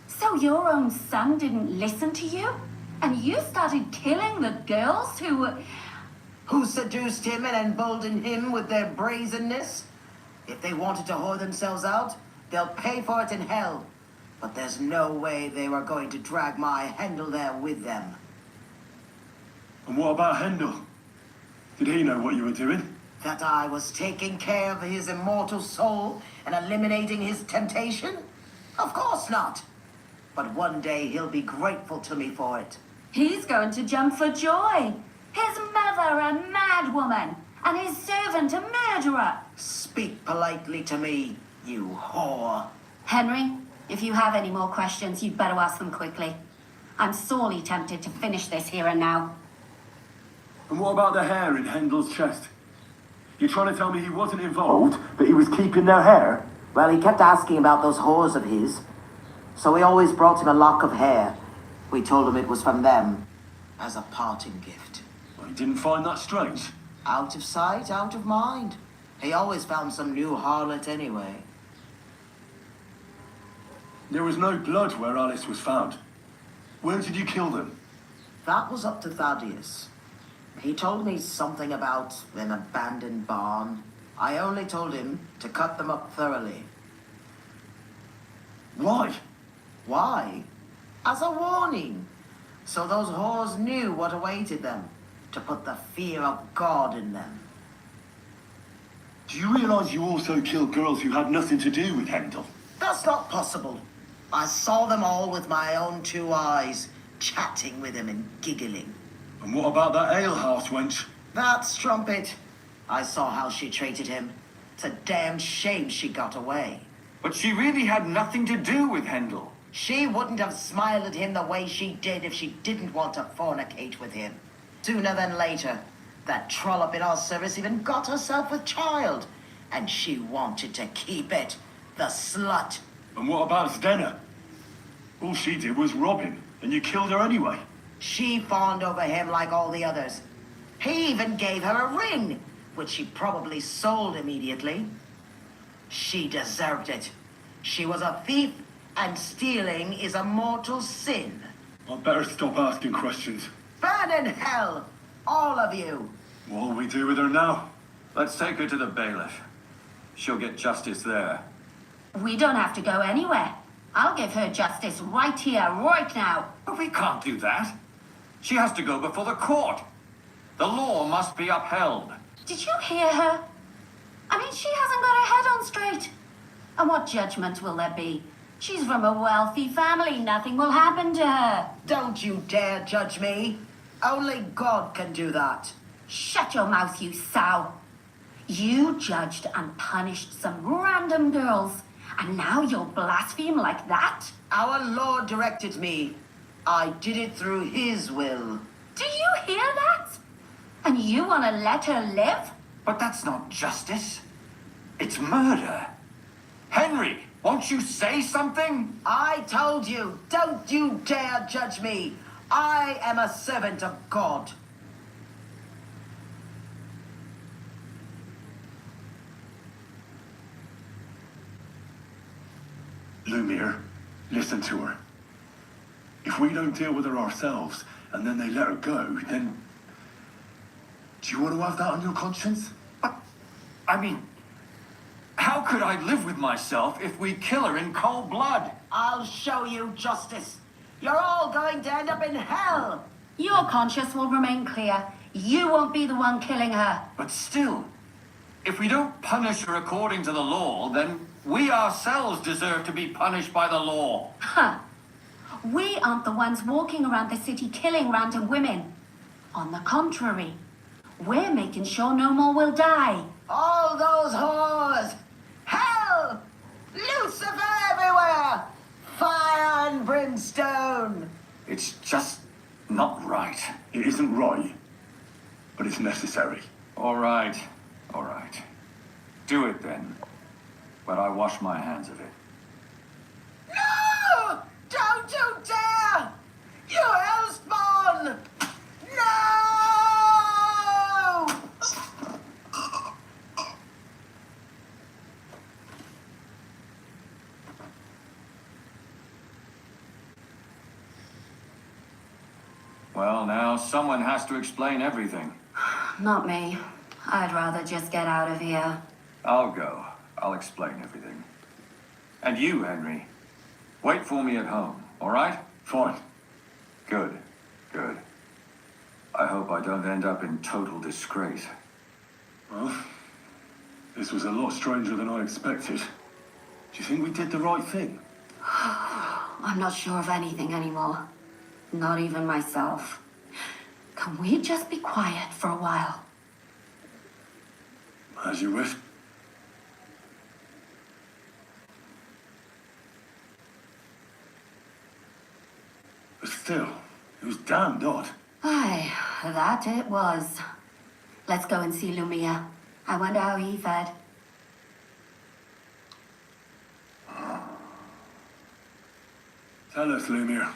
So your own son didn't listen to you? And you started killing the girls who seduced him and emboldened him with their brazenness? If they wanted to whore themselves out, they'll pay for it in hell. But there's no way they were going to drag my Hendel there with them. And what about Hendel? Did he know what you were doing? That I was taking care of his immortal soul and eliminating his temptation? Of course not. But one day he'll be grateful to me for it. He's going to jump for joy. His mother, a mad woman. and his servant a murderer. Speak politely to me, you whore. Henry, if you have any more questions, you'd better ask them quickly. I'm sorely tempted to finish this here and now. And what about the hair in Hendel's chest? You're trying to tell me he wasn't involved, but he was keeping their hair? Well, he kept asking about those whores of his, so we always brought him a lock of hair. We told him it was from them, as a parting gift. Well, he didn't find that strange. Out of sight, out of mind. He always found some new harlot anyway. There was no blood where Alice was found. Where did you kill them? That was up to Thaddeus. He told me something about an abandoned barn. I only told him to cut them up thoroughly. Why? Why? As a warning. So those whores knew what awaited them. To put the fear of God in them. Do you realize you also killed girls who had nothing to do with Hendel? That's not possible. I saw them all with my own 2 eyes, chatting with him and giggling. And what about that alehouse wench? That strumpet. I saw how she treated him. It's a damn shame she got away. But she really had nothing to do with Hendel. She wouldn't have smiled at him the way she did if she didn't want to fornicate with him. Sooner than later, that trollop in our service even got herself a child. And she wanted to keep it. The slut. And what about Stenna? All she did was rob him, and you killed her anyway. She fawned over him like all the others. He even gave her a ring, which she probably sold immediately. She deserved it. She was a thief, and stealing is a mortal sin. I'd better stop asking questions. Burn in hell, all of you. What'll we do with her now? Let's take her to the bailiff. She'll get justice there. We don't have to go anywhere. I'll give her justice right here, right now. But we can't do that. She has to go before the court. The law must be upheld. Did you hear her? I mean, she hasn't got her head on straight. And what judgment will there be? She's from a wealthy family. Nothing will happen to her. Don't you dare judge me. Only God can do that. Shut your mouth, you sow. You judged and punished some random girls. And now you'll blaspheme like that? Our Lord directed me. I did it through his will. Do you hear that? And you want to let her live? But that's not justice. It's murder. Henry, won't you say something? I told you, don't you dare judge me. I am a servant of God. Lumiere, listen to her. If we don't deal with her ourselves, and then they let her go, then... Do you want to have that on your conscience? I mean, how could I live with myself if we kill her in cold blood? I'll show you justice. You're all going to end up in hell. Your conscience will remain clear. You won't be the one killing her. But still, if we don't punish her according to the law, then we ourselves deserve to be punished by the law. Huh. We aren't the ones walking around the city killing random women. On the contrary, we're making sure no more will die. All those whores! Hell! Lucifer everywhere! Fire and brimstone! It's just not right. It isn't right, but it's necessary. All right, all right. Do it then. But I wash my hands of it. No! Don't you dare! You hellspawn! No! Well, now someone has to explain everything. Not me. I'd rather just get out of here. I'll go. I'll explain everything. And you, Henry, wait for me at home, all right? Fine. Good, good. I hope I don't end up in total disgrace. Well, this was a lot stranger than I expected. Do you think we did the right thing? I'm not sure of anything anymore. Not even myself. Can we just be quiet for a while? As you wish. But still, it was damned odd. Aye, that it was. Let's go and see Lumia. I wonder how he fared. Tell us, Lumiere.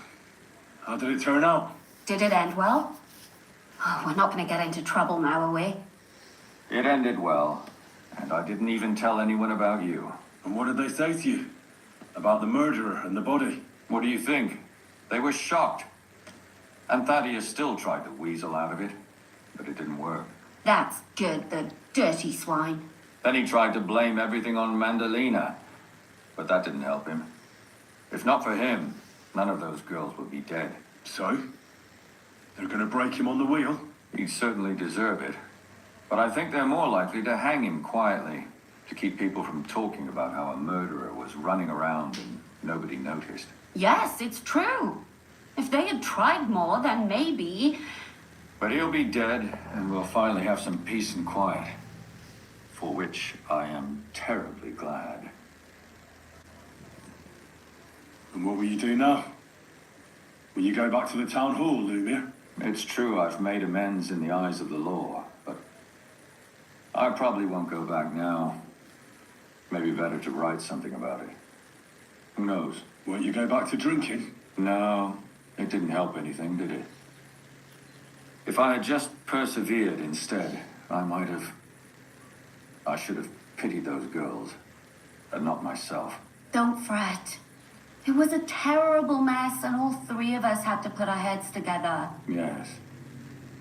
How did it turn out? Did it end well? Oh, we're not going to get into trouble now, are we? It ended well, and I didn't even tell anyone about you. And what did they say to you? About the murderer and the body? What do you think? They were shocked. And Thaddeus still tried to weasel out of it, but it didn't work. That's good, the dirty swine. Then he tried to blame everything on Mandalina, but that didn't help him. If not for him, none of those girls would be dead. So? They're gonna break him on the wheel? He'd certainly deserve it. But I think they're more likely to hang him quietly, to keep people from talking about how a murderer was running around and nobody noticed. Yes, it's true. If they had tried more, then maybe... But he'll be dead, and we'll finally have some peace and quiet. For which I am terribly glad. And what will you do now? Will you go back to the town hall, Lumiere? It's true I've made amends in the eyes of the law, but I probably won't go back now. Maybe better to write something about it. Who knows? Won't you go back to drinking? No, it didn't help anything, did it? If I had just persevered instead, I should have pitied those girls, and not myself. Don't fret. It was a terrible mess, and all three of us had to put our heads together. Yes.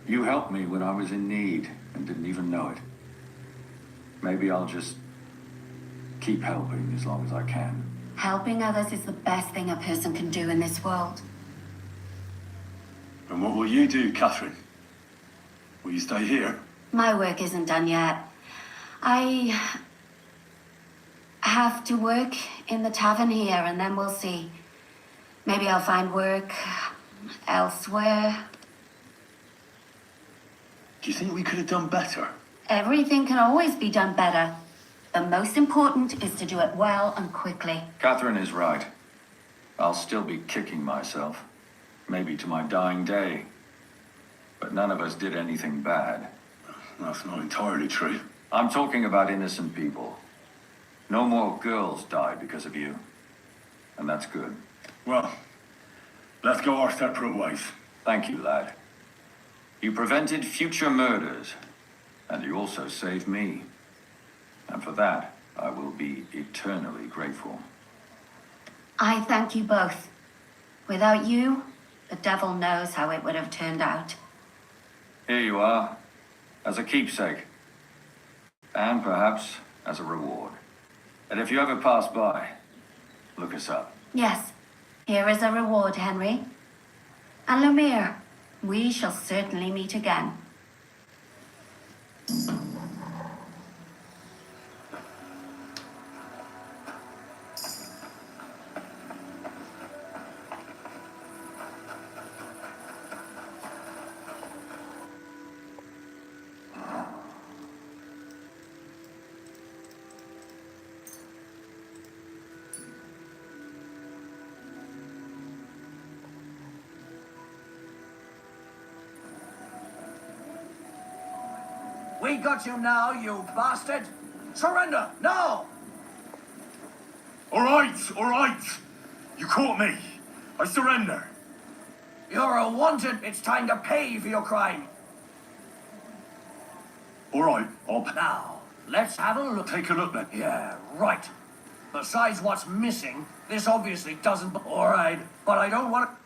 You helped me when I was in need, and didn't even know it. Maybe I'll just keep helping as long as I can. Helping others is the best thing a person can do in this world. And what will you do, Catherine? Will you stay here? My work isn't done yet. I have to work in the tavern here, and then we'll see. Maybe I'll find work elsewhere. Do you think we could have done better? Everything can always be done better. The most important is to do it well and quickly. Catherine is right. I'll still be kicking myself. Maybe to my dying day. But none of us did anything bad. That's not entirely true. I'm talking about innocent people. No more girls died because of you. And that's good. Well, let's go our separate ways. Thank you, lad. You prevented future murders. And you also saved me. And for that, I will be eternally grateful. I thank you both. Without you, the devil knows how it would have turned out. Here you are, as a keepsake. And perhaps as a reward. And if you ever pass by, look us up. Yes, here is a reward, Henry. And Lumiere, we shall certainly meet again. We got you now, you bastard! Surrender, now! All right. You caught me. I surrender. You're a wanted. It's time to pay for your crime. All right, I'll Now, let's have a look. take a look then. Yeah, right. Besides what's missing, this obviously doesn't... All right, but I don't want to...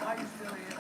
Are you still here?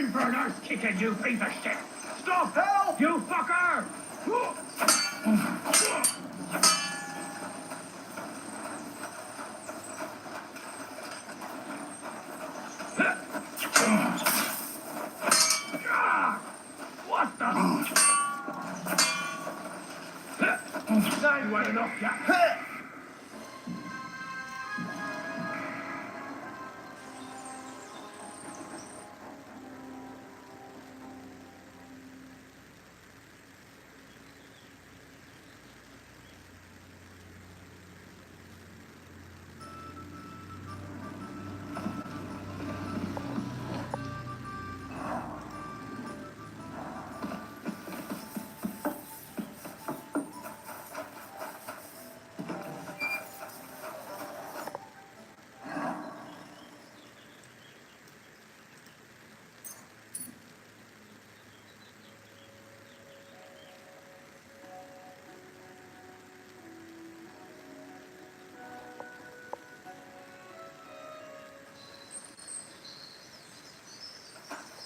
in for an arse kicking, you piece of shit! Stop! Help! You fucker! What the? Now you had enough, yeah?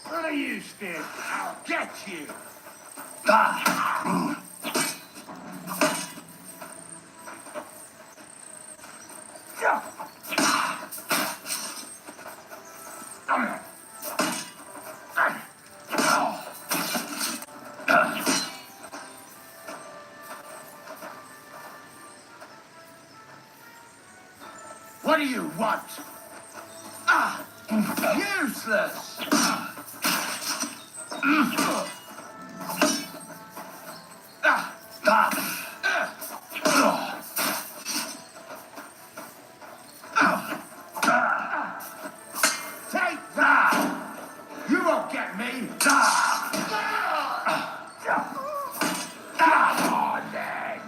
What are you still? I'll get you! What do you want? Useless! Take that! You won't get me! Come on, then!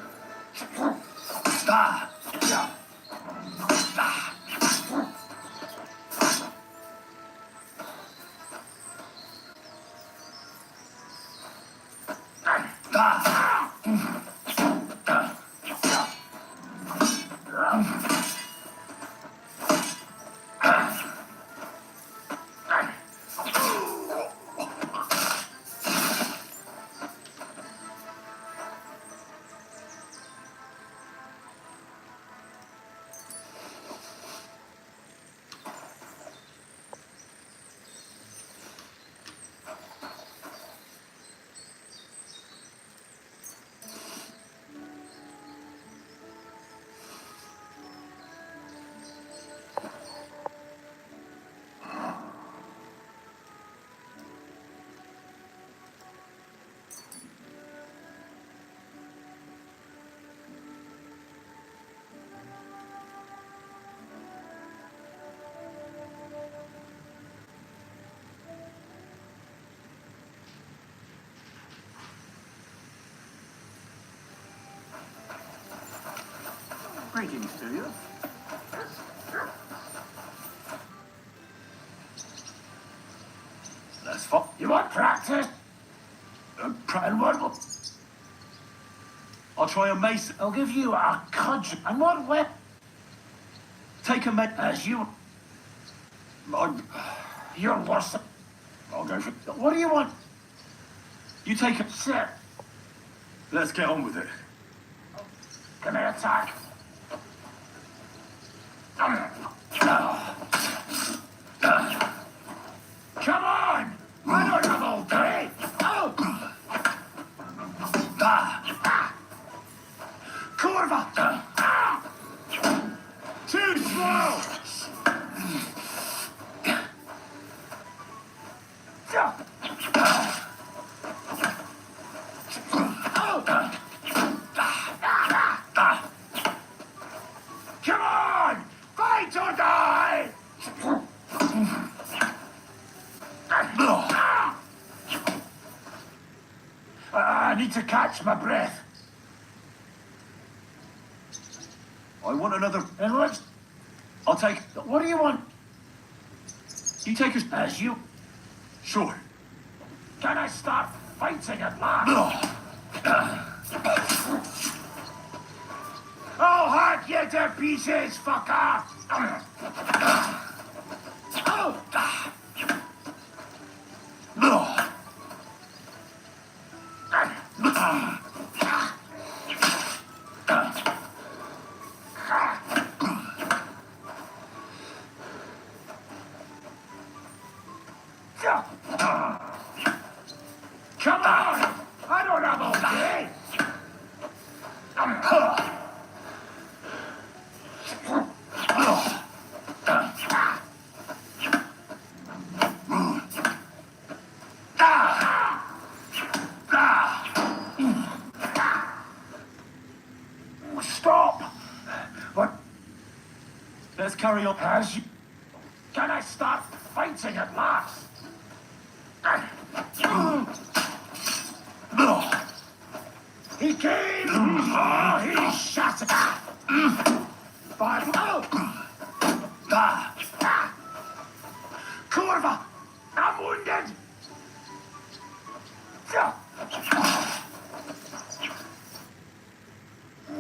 Greetings to you. That's fun. You want practice? And what? I'll try a mace. I'll give you a cudgel. And what weapon? Take a med. As you. You're worse. I'll go for. What do you want? You take a. Sit. Let's get on with it. Can I attack? Come on! I don't have all day! Curva! Too slow! Come on! Fight or die! I need to catch my breath. I want another. And what? I'll take. What do you want? You take as you. Sure. Can I start fighting at last? I'll hack you to pieces, fucker! Let's carry on. As you... Can I start fighting at last? He came! Oh, he shot it! Curva! I'm wounded!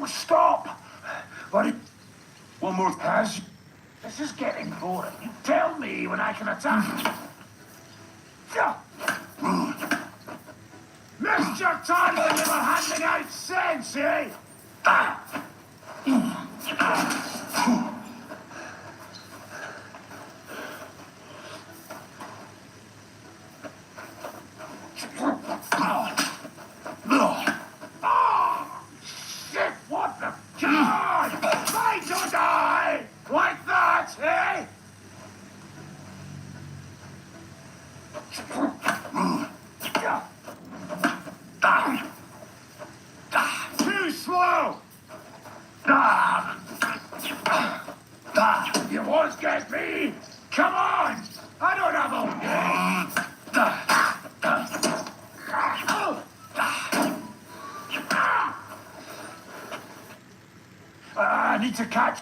Stop! What? One more. As this is getting boring. You tell me when I can attack. Missed your time when you were handing out sense, eh? Shit, what the God! Fight or die! Like that, eh? Too slow! You won't get me! Come on! I don't have I need to catch...